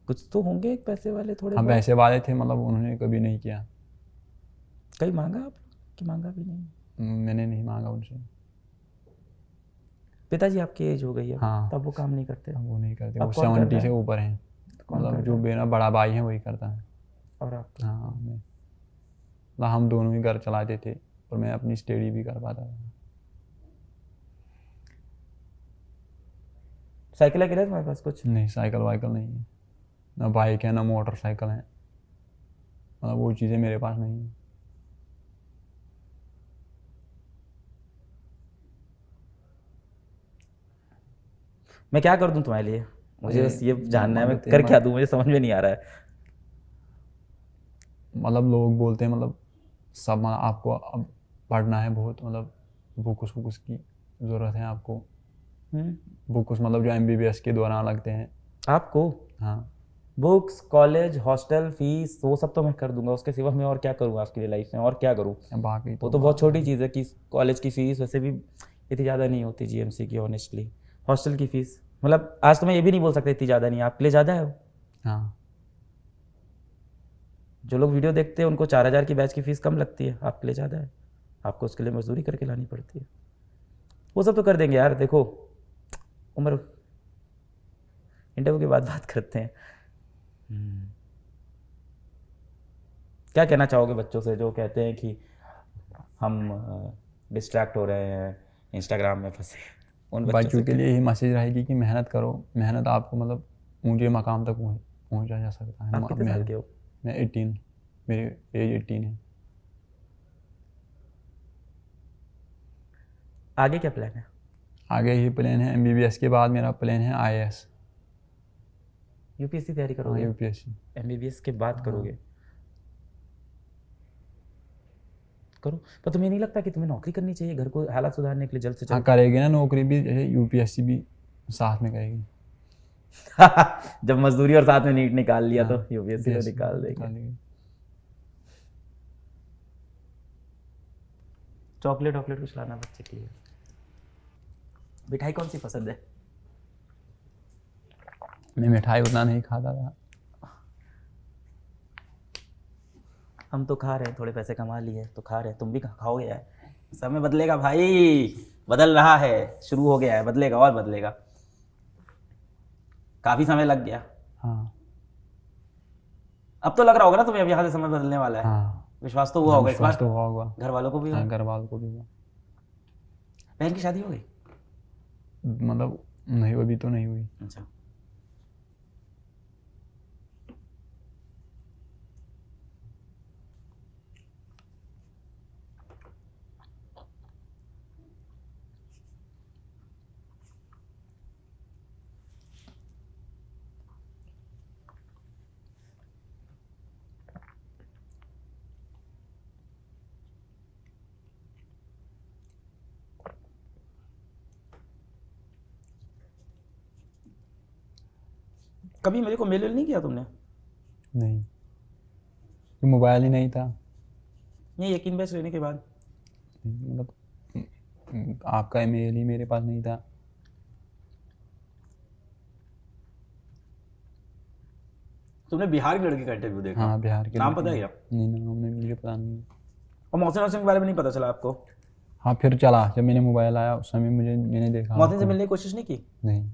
कुछ तो होंगे एक पैसे वाले थोड़े हम बहुत। पैसे वाले थे, मतलब उन्होंने कभी नहीं किया। कहीं मांगा आप कि मांगा भी नहीं? मैंने नहीं मांगा उनसे। पिताजी आपकी एज हो गई है, हाँ। तब वो काम नहीं करते? अब वो नहीं करते, अब वो कौन कर 70 रहा से है? ऊपर हैं। कौन कर मतलब रहा जो है? मेरा बड़ा भाई है वही करता है। और आप? हाँ, मतलब हम दोनों ही घर चलाते थे और मैं अपनी स्टडी भी कर पाता था। साइकिल है तुम्हारे पास कुछ? नहीं, साइकिल वाइकल नहीं है, ना बाइक है ना मोटरसाइकिल है, मतलब वो चीज़ें मेरे पास नहीं है। मैं क्या कर दूं तुम्हारे लिए? मुझे बस ये जानना है, मैं मदद कर क्या दूं, मुझे समझ में नहीं आ रहा है। मतलब लोग बोलते हैं, मतलब सब, मतलब आपको अब पढ़ना है बहुत, मतलब बुक्स की ज़रूरत है आपको। बुक्स मतलब जो MBBS के दौरान लगते हैं। आपको हाँ। बुक्स, कॉलेज, हॉस्टल फीस, वो सब तो मैं कर दूंगा। उसके सिवा मैं और क्या करूँगा आपके लिए लाइफ में, और क्या करूँ? बाकी वो तो बहुत छोटी चीज़ है कि कॉलेज की फ़ीस वैसे भी इतनी ज़्यादा नहीं होती GMC की, ऑनेस्टली। हॉस्टल की फ़ीस मतलब आज तो मैं ये भी नहीं बोल सकता इतनी ज़्यादा नहीं है, आपके लिए ज़्यादा है वो। हाँ। जो लोग वीडियो देखते हैं उनको 4,000 की बैच की फ़ीस कम लगती है, आपके लिए ज़्यादा है। आपको उसके लिए मजदूरी करके लानी पड़ती है। वो सब तो कर देंगे यार। देखो उम्र, इंटरव्यू के बाद बात करते हैं। क्या कहना चाहोगे बच्चों से जो कहते हैं कि हम डिस्ट्रैक्ट हो रहे हैं, इंस्टाग्राम में फंसे? उन बच्चों के लिए यही मैसेज रहेगी कि मेहनत करो, मेहनत आपको मतलब ऊंचे मकाम तक पहुंचा जा सकता है। आप कितने साल के हो? मैं 18, मेरी एज 18 है। आगे क्या प्लान है? आगे ही प्लान है, MBBS के बाद मेरा प्लान है IAS। UPSC तैयारी हाँ, करोगे? UPSC। MBBS के बाद करोगे? करो, पर तुम्हें नहीं लगता कि तुम्हें नौकरी करनी चाहिए घर को हालात सुधारने के लिए जल्द से हाँ, जल्द? करेगी ना नौकरी भी, जैसे UPSC भी साथ में करेगी। जब मजदूरी और साथ में नीट निकाल लिया तो हाँ, UPSC को UPSC निकाल देंगे। देगी। चॉकलेट वॉकलेट कुछ लाना बच्चे के लिए। मिठाई कौन सी पसंद है? मैं मिठाई उतना नहीं खाता था। हम तो खा रहे हैं, थोड़े पैसे कमा लिए तो खा रहे हैं, तुम भी खाओगे यार। समय बदलेगा भाई, बदल रहा है, शुरू हो गया है, बदलेगा और बदलेगा। काफी समय लग गया। हाँ। अब तो लग रहा होगा ना तुम्हें अब यहाँ से समय बदलने वाला है। हाँ, विश्वास तो हुआ होगा इस विश्वास बार? तो हुआ होगा। घर वालों को भी हुआ? हाँ, घर वालों को भी हुआ। बहन की शादी हो गई? मतलब नहीं, अभी तो नहीं हुई। अच्छा। कभी मेरे को मेल नहीं किया तुमने? नहीं, तो मोबाइल ही नहीं था। ये यकीन बैच लेने के बाद? मतलब आपका ईमेल ही मेरे पास नहीं था। तुमने बिहार के लड़के का इंटरव्यू देखा? हाँ, बिहार के नाम लड़के पता है ने। क्या? नहीं, नाम नहीं, मुझे पता नहीं। और मोहसिन वोहसिन के बारे में नहीं पता चला आपको? हाँ, फिर चला जब मैंने मोबाइल आया उस समय मैंने देखा मोहसिन से उसको। मिलने की कोशिश नहीं की? नहीं,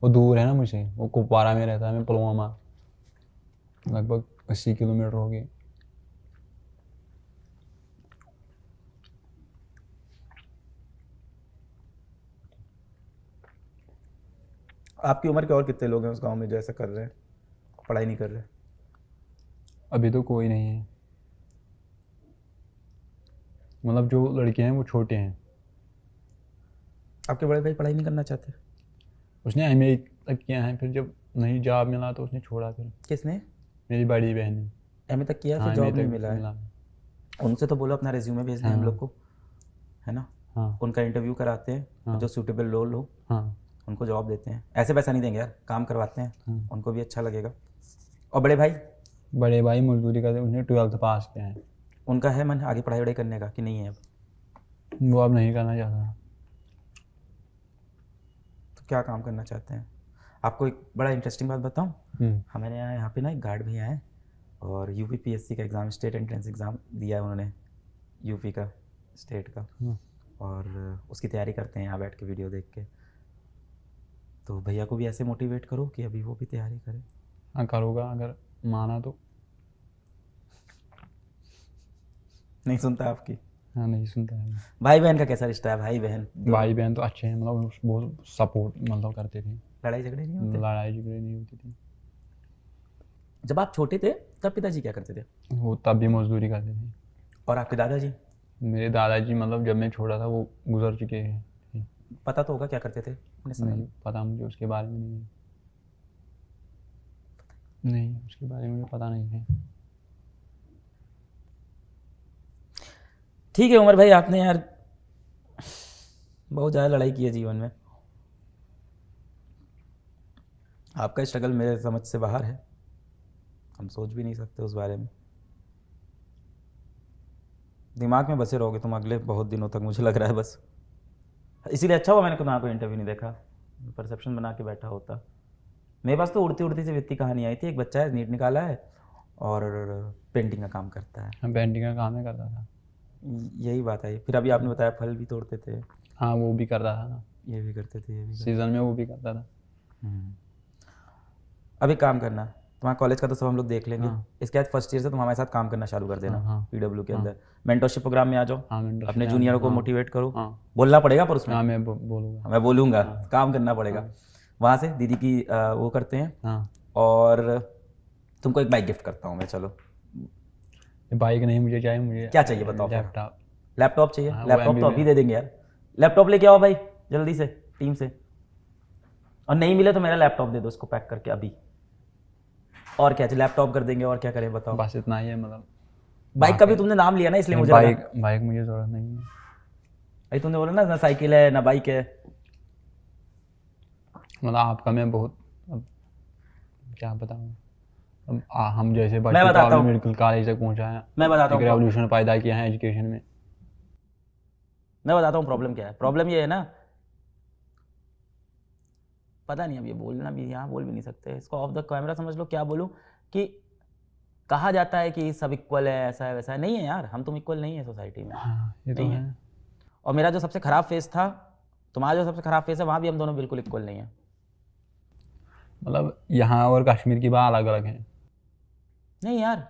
वो दूर है ना मुझे, वो कुपवारा में रहता है, मैं पुलवामा, लगभग 80 किलोमीटर हो गए। आपकी उम्र के और कितने लोग हैं उस गांव में जो ऐसा कर रहे हैं, पढ़ाई नहीं कर रहे? अभी तो कोई नहीं है, मतलब जो लड़के हैं वो छोटे हैं। आपके बड़े भाई पढ़ाई नहीं करना चाहते? उसने MA तक किया है, फिर जब नहीं जॉब मिला तो उसने छोड़ा। फिर किसने? मेरी बड़ी बहन ने। MA तक किया, हाँ, फिर जॉब MA नहीं तक मिला है? उनसे तो बोलो अपना रिज्यूमे भेज दें हम लोग को, है ना? हाँ। उनका इंटरव्यू कराते हैं, हाँ। जो सूटेबल रोल हो हाँ। उनको जॉब देते हैं। ऐसे पैसा नहीं देंगे यार, काम करवाते हैं, हाँ। उनको भी अच्छा लगेगा। और बड़े भाई मजदूरी करते, उसने 12th पास किया है। उनका है मन आगे पढ़ाई वढ़ाई करने का कि नहीं है अब? वो अब नहीं करना चाहता। तो क्या काम करना चाहते हैं? आपको एक बड़ा इंटरेस्टिंग बात बताऊं, हमारे यहाँ पे ना एक गार्ड भैया हैं और यूपीपीएससी का एग्ज़ाम, स्टेट एंट्रेंस एग्ज़ाम दिया है उन्होंने, यूपी का, स्टेट का, और उसकी तैयारी करते हैं यहाँ बैठ के वीडियो देख के। तो भैया को भी ऐसे मोटिवेट करो कि अभी वो भी तैयारी करें। हाँ करूँगा अगर माना तो। नहीं सुनता आपकी? हाँ नहीं सुनता है। भाई बहन का कैसा रिश्ता है? भाई बहन भाई बहन तो अच्छे हैं, मतलब बहुत सपोर्ट मतलब करते थे। लड़ाई झगड़े नहीं होते? लड़ाई झगड़े नहीं होती थी। जब आप छोटे थे तब पिताजी क्या करते थे? वो तब भी मजदूरी करते थे। और आपके दादाजी? मेरे दादाजी मतलब जब मैं छोटा था वो गुजर चुके हैं। पता तो होगा क्या करते थे अपने समय नहीं में? पता मुझे उसके बारे में नहीं है। नहीं उसके बारे में मुझे पता नहीं है। ठीक है उमर भाई, आपने यार बहुत ज़्यादा लड़ाई की है जीवन में। आपका स्ट्रगल मेरे समझ से बाहर है, हम सोच भी नहीं सकते उस बारे में। दिमाग में बसे रहोगे तुम अगले बहुत दिनों तक, मुझे लग रहा है बस। इसीलिए अच्छा हुआ मैंने तुम्हारा कोई इंटरव्यू नहीं देखा, परसेप्शन बना के बैठा होता। मेरे पास तो उड़ती उड़ती सी वित्ती कहानी आई थी। एक बच्चा है, नीट निकाला है और पेंटिंग का काम करता है। हाँ पेंटिंग का काम ही करता था। यही बात आई। फिर अभी आपने बताया फल भी तोड़ते थे। हाँ वो भी करता था ना, ये भी करते थे, ये भी करते सीजन में वो भी करता था। थे। अभी काम करना, तुम्हारा कॉलेज का तो सब हम लोग देख लेंगे। हाँ। इसके बाद फर्स्ट ईयर से तुम हमारे साथ काम करना चालू कर देना। हाँ। पीडब्ल्यू के अंदर मेंटरशिप प्रोग्राम में आ जाओ। हाँ mentorship अपने में जूनियरों को हाँ। मोटिवेट करो। हाँ। बोलना पड़ेगा पर उसमें। हाँ मैं बोलूँगा। मैं बोलूँगा, काम करना पड़ेगा। वहाँ से दीदी की वो करते हैं। हाँ और तुमको एक बाइक गिफ्ट करता हूँ मैं। चलो बाइक नहीं मुझे चाहिए, मुझे क्या चाहिए बताओ? लैपटॉप। लैपटॉप चाहिए? हाँ, वो लैपटॉप तो MBA अभी दे देंगे यार। लैपटॉप लेके आओ भाई जल्दी से टीम से। और नहीं मिले तो मेरा लैपटॉप दे दो इसको पैक करके अभी। और क्या चाहिए? लैपटॉप कर देंगे, और क्या करें बताओ? बस इतना ही है मतलब। बाइक का भी तुमने नाम लिया ना, इसलिए मुझे लगा। बाइक मुझे ज़रूरत नहीं है भाई तुमने बोला ना साइकिल है ना बाइक है। मतलब आपका मैं बहुत अब क्या बताऊँ। अब हम जैसे मैं बच्चे को बताता आपने हूँ। मेडिकल कॉलेज तक पहुँचाया, मैं बताता एक हूँ रेवोल्यूशन पैदा किया है एजुकेशन में। मैं बताता हूँ प्रॉब्लम क्या है। प्रॉब्लम ये है ना, पता नहीं अब ये बोलना भी, यहाँ बोल भी नहीं सकते इसको, ऑफ द कैमरा समझ लो। क्या बोलूँ कि कहा जाता है कि सब इक्वल है, ऐसा है वैसा है। नहीं है यार, हम तुम इक्वल नहीं है सोसाइटी में। हाँ ये तो नहीं है। और मेरा जो सबसे खराब फेस था, तुम्हारा जो सबसे खराब फेस है, वहाँ भी हम दोनों बिल्कुल इक्वल नहीं है। मतलब यहाँ और कश्मीर की बात अलग अलग है। नहीं यार,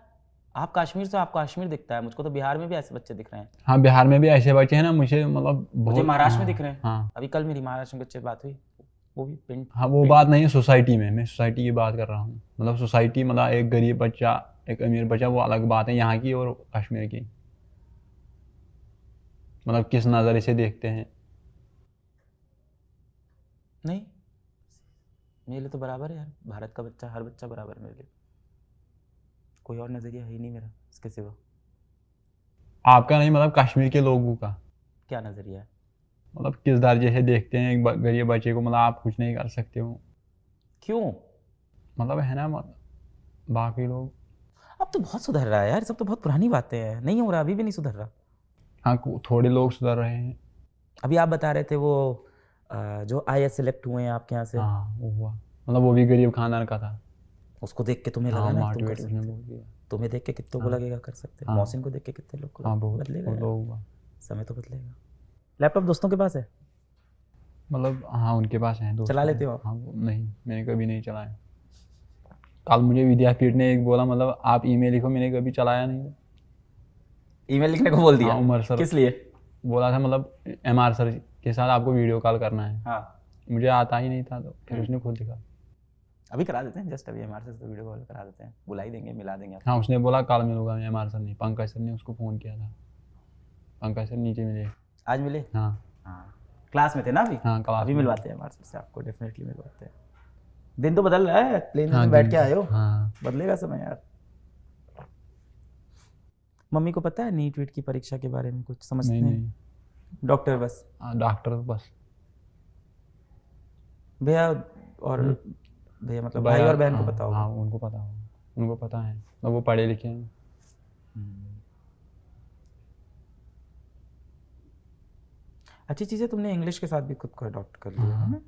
आप कश्मीर से, आपको कश्मीर दिखता है, मुझको तो बिहार में भी ऐसे बच्चे दिख रहे हैं। हाँ बिहार में भी ऐसे बच्चे हैं ना, मुझे मतलब मुझे महाराष्ट्र में दिख रहे हैं। हाँ अभी कल मेरी महाराष्ट्र में बच्चे से बात हुई, वो भी पिंड। हाँ वो बात नहीं है सोसाइटी में, मैं सोसाइटी की बात कर रहा हूँ। मतलब सोसाइटी मतलब एक गरीब बच्चा एक अमीर बच्चा वो अलग बात है, यहाँ की और कश्मीर की। मतलब किस नज़रिए से देखते हैं। नहीं, मेरे लिए तो बराबर है यार। भारत का बच्चा, हर बच्चा बराबर है मेरे लिए। कोई और नज़रिया है ही नहीं मेरा इसके सिवा। आपका नहीं, मतलब कश्मीर के लोगों का क्या नज़रिया है? मतलब किस दर्जे से देखते हैं एक गरीब बच्चे को। मतलब आप कुछ नहीं कर सकते हो, क्यों? मतलब है ना, मतलब बाकी लोग। अब तो बहुत सुधर रहा है यार, सब तो बहुत पुरानी बातें हैं। नहीं हो रहा, अभी भी नहीं सुधर रहा। हाँ थोड़े लोग सुधर रहे हैं। अभी आप बता रहे थे वो जो IAS सेलेक्ट हुए हैं आपके यहाँ से, हाँ वो हुआ, मतलब वो भी गरीब खानदान का था। उसको देख के तुम्हें हाँ लगा ना कि तुम कर मोटिवेट उसने सकते हो? बोल दिया। तुम्हें देख के कितनों को लगेगा कर सकते हैं। हाँ। मौसिन को देख के कितने लोग को हाँ बहुत बदलेगा यार। लोग हुआ। समय तो बदलेगा। लैपटॉप दोस्तों के पास है? मतलब हाँ उनके पास है दोस्त। चला लेते हो आप? हाँ नहीं मैंने कभी नहीं चलाया। कल मुझे विद्यापीठ ने एक बोला, मतलब आप ईमेल लिखो, मैंने कभी चलाया नहीं। ईमेल लिखने को बोल दिया? हाँ उमर सर किस लिए? बोला था, मतलब MR सर के साथ आपको वीडियो कॉल करना है। हाँ, मुझे आता ही नहीं था, तो फिर उसने खुद लिखा। अभी करा देते हैं, जस्ट अभी हमारे से तो वीडियो कॉल करा देते हैं, बुला ही देंगे, मिला देंगे आपको। हाँ उसने बोला कल मिलूंगा मैं। MR सर ने, पंकज सर ने उसको फ़ोन किया था। पंकज सर नीचे मिले। आज मिले? हाँ हाँ, क्लास में थे ना अभी? हाँ क्लास अभी में। मिलवाते हैं हमारे से आपको, डेफिनेटली मिलवाते हैं। दिन तो बदल रहा है, प्लेन हाँ में बैठ के आए हो, हाँ बदलेगा समय यार। मम्मी को पता है नीट वीट की परीक्षा के बारे में कुछ समझते नहीं हैं? नहीं। डॉक्टर बस? हाँ डॉक्टर बस। भैया और भैया मतलब भाई और बहन को पता होगा? हाँ उनको पता होगा, उनको पता है, मतलब वो पढ़े लिखे हैं। अच्छी चीज़ है तुमने इंग्लिश के साथ भी खुद को अडॉप्ट कर लिया है ना।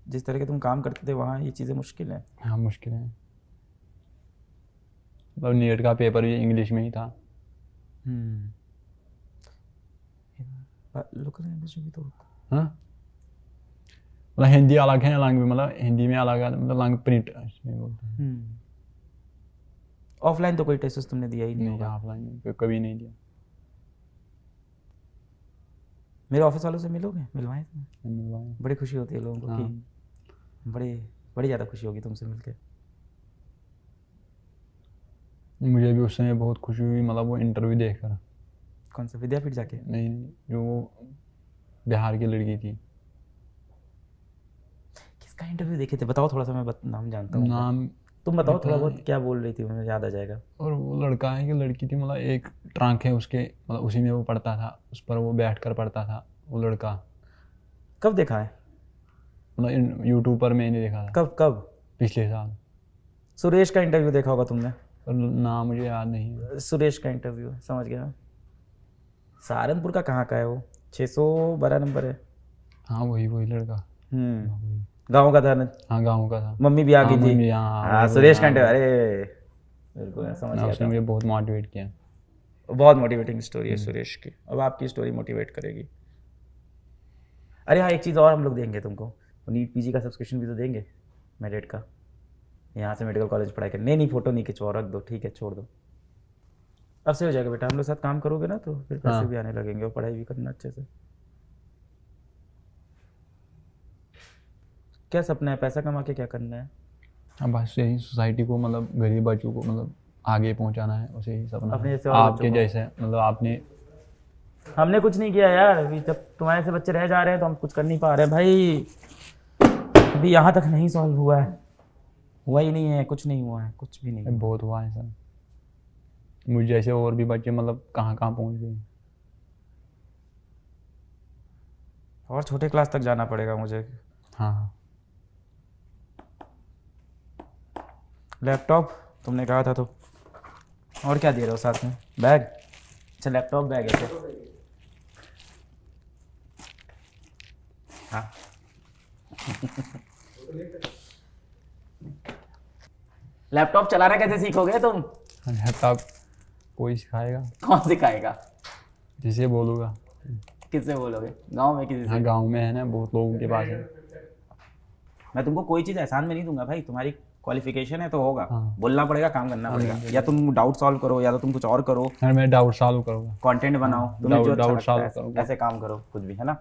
जिस तरह के तुम काम करते थे वहाँ ये चीज़ें मुश्किल है। हाँ मुश्किल है, मतलब नीट का पेपर भी इंग्लिश में ही था। लोकल लैंग्वेज में भी तो हाँ मतलब हिंदी अलग है, लैंग्वेज मतलब हिंदी में अलग है, मतलब लैंग्वेज प्रिंट बोलते हैं। ऑफलाइन तो कोई टेस्ट तुमने दिया ही नहीं नहीं, होगा। ऑफलाइन कभी नहीं दिया। मेरे ऑफिस वालों से मिलोगे, मिलवाएं तुम्हें? मिलवाए। बड़ी खुशी होती है लोगों को कि बड़ी ज़्यादा खुशी होगी तुमसे मिलके। मुझे भी उस समय बहुत खुशी हुई, मतलब वो इंटरव्यू देखकर। कौन सा, विद्यापीठ जाके? नहीं, जो वो बिहार की लड़की थी। किसका इंटरव्यू देखे थे बताओ थोड़ा सा, मैं नाम जानता हूँ। नाम तुम बताओ थोड़ा बहुत, क्या बोल रही थी, मुझे याद आ जाएगा। और वो लड़का है कि लड़की थी, मतलब एक ट्रंक है उसके, मतलब उसी में वो पढ़ता था, उस पर वो बैठ कर पढ़ता था वो लड़का। कब देखा है? मतलब यूट्यूब पर मैंने देखा था। कब? पिछले साल। सुरेश का इंटरव्यू देखा होगा तुमने? पर नाम मुझे याद नहीं है। सुरेश का इंटरव्यू, समझ गया। सहारनपुर का कहाँ का है वो? 612 नंबर है। हाँ वही लड़का। गाँव का था ना? हाँ गाँव का था। मम्मी भी आ गई थी। हाँ सुरेश का इंटरव्यू, अरे बिल्कुल समझ गया। उसने मुझे बहुत मोटिवेट किया। बहुत मोटिवेटिंग स्टोरी है सुरेश की। अब आपकी स्टोरी मोटिवेट करेगी। अरे हाँ, एक चीज़ और हम लोग देंगे तुमको, नीट पीजी का सब्सक्रिप्शन भी तो देंगे, मेरिट का। यहाँ से मेडिकल कॉलेज पढ़ाई कर। नहीं फोटो नहीं खिंचवाओ, रख दो, ठीक है छोड़ दो। अब से हो जाएगा बेटा, हम लोग साथ काम करोगे ना तो फिर पैसे भी आने लगेंगे और पढ़ाई भी करना अच्छे से। क्या सपना है, पैसा कमा के क्या करना है? अब बस यही सोसाइटी को, मतलब गरीब बच्चों को मतलब आगे पहुंचाना है, उसे ही सपना अपने है। जैसे और आपके बच्चों को। जैसे मतलब आपने। हमने कुछ नहीं किया यार, अभी जब तुम्हारे से बच्चे रह जा रहे हैं तो हम कुछ कर नहीं पा रहे भाई। अभी यहाँ तक नहीं सॉल्व हुआ है, हुआ ही नहीं है, कुछ नहीं हुआ है, कुछ भी नहीं। बहुत हुआ है सर, मुझे जैसे और भी बच्चे मतलब कहाँ पहुँच गए। और छोटे क्लास तक जाना पड़ेगा मुझे। हाँ लैपटॉप तुमने कहा था तो, और क्या दे रहे हो साथ में? बैग? अच्छा लैपटॉप बैग है क्या? हाँ लैपटॉप चलाना कैसे सीखोगे तुम? लैपटॉप कोई सिखाएगा। कौन सिखाएगा? जिसे बोलूँगा। किससे बोलोगे? गांव में किसी से? हाँ गांव में है ना, बहुत लोगों के पास है। मैं तुमको कोई चीज़ एहसान में नहीं दूंगा भाई, तुम्हारी क्वालिफिकेशन है तो होगा। हाँ। बोलना पड़ेगा, काम करना पड़ेगा। या तुम डाउट सॉल्व करो या तो तुम कुछ और करो, यार मैं डाउट सॉल्व करूँगा। कंटेंट बनाओ, तुम्हें जो अच्छा डाउट लगता है सॉल्व करूँगा। ऐसे काम करो, कुछ भी है ना,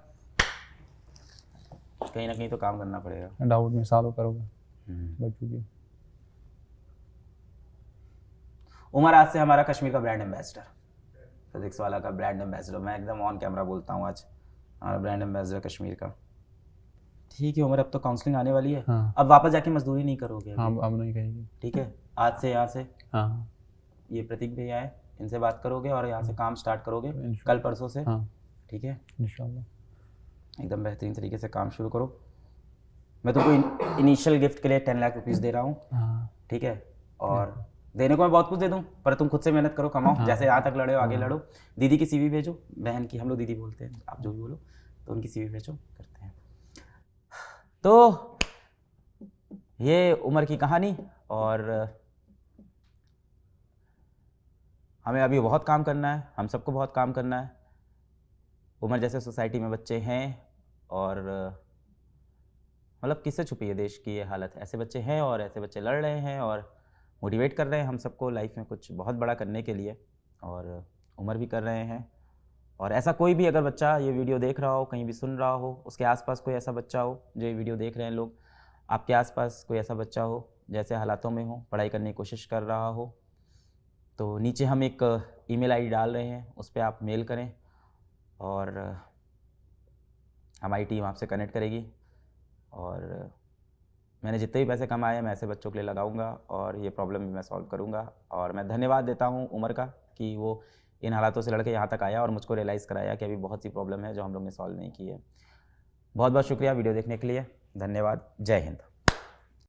कहीं ना कहीं तो काम करना पड़ेगा। डाउट में सॉल्व करूँगा बच्चों की। उमर आज से हमारा कश्मीर का ब्रांड एम्बेसडर, फिजिक्स वाला का ब्रांड एम्बेसडर। मैं एकदम ऑन कैमरा बोलता हूँ, आज हमारा ब्रांड एम्बेसडर कश्मीर का। ठीक है उमर, अब तो काउंसलिंग आने वाली है। हाँ। अब वापस जाके मजदूरी नहीं करोगे? हाँ अब नहीं कहेंगे। ठीक है, आज से यहाँ से हाँ ये प्रतीक भैया है, इनसे बात करोगे और यहाँ से काम स्टार्ट करोगे कल परसों से। हाँ ठीक है, इंशाल्लाह एकदम बेहतरीन तरीके से काम शुरू करो। मैं तुमको इनिशियल गिफ्ट के लिए 10 लाख रुपीज़ दे रहा हूँ। हाँ ठीक है, और देने को मैं बहुत कुछ दे दूँ, पर तुम खुद से मेहनत करो, कमाओ। जैसे यहाँ तक लड़े हो आगे लड़ो। दीदी की सीवी भेजो, बहन की, हम लोग दीदी बोलते हैं, आप जो भी बोलो, तो उनकी सीवी भेजो, करते हैं। तो ये उमर की कहानी, और हमें अभी बहुत काम करना है, हम सबको बहुत काम करना है। उमर जैसे सोसाइटी में बच्चे हैं, और मतलब किससे छुपी है देश की ये हालत। ऐसे बच्चे हैं और ऐसे बच्चे लड़ रहे हैं और मोटिवेट कर रहे हैं हम सबको लाइफ में कुछ बहुत बड़ा करने के लिए, और उमर भी कर रहे हैं। और ऐसा कोई भी अगर बच्चा ये वीडियो देख रहा हो, कहीं भी सुन रहा हो, उसके आसपास कोई ऐसा बच्चा हो जो ये वीडियो देख रहे हैं लोग, आपके आसपास कोई ऐसा बच्चा हो जैसे हालातों में हो, पढ़ाई करने की कोशिश कर रहा हो, तो नीचे हम एक ईमेल आईडी डाल रहे हैं, उस पर आप मेल करें और हमारी टीम आपसे कनेक्ट करेगी। और मैंने जितने भी पैसे कमाए मैं ऐसे बच्चों के लिए लगाऊंगा और ये प्रॉब्लम भी मैं सॉल्व करूंगा। और मैं धन्यवाद देता हूं उमर का कि वो इन हालातों से लड़के यहाँ तक आया और मुझको रियलाइज़ कराया कि अभी बहुत सी प्रॉब्लम है जो हम लोग ने सॉल्व नहीं की है। बहुत बहुत शुक्रिया वीडियो देखने के लिए, धन्यवाद, जय हिंद।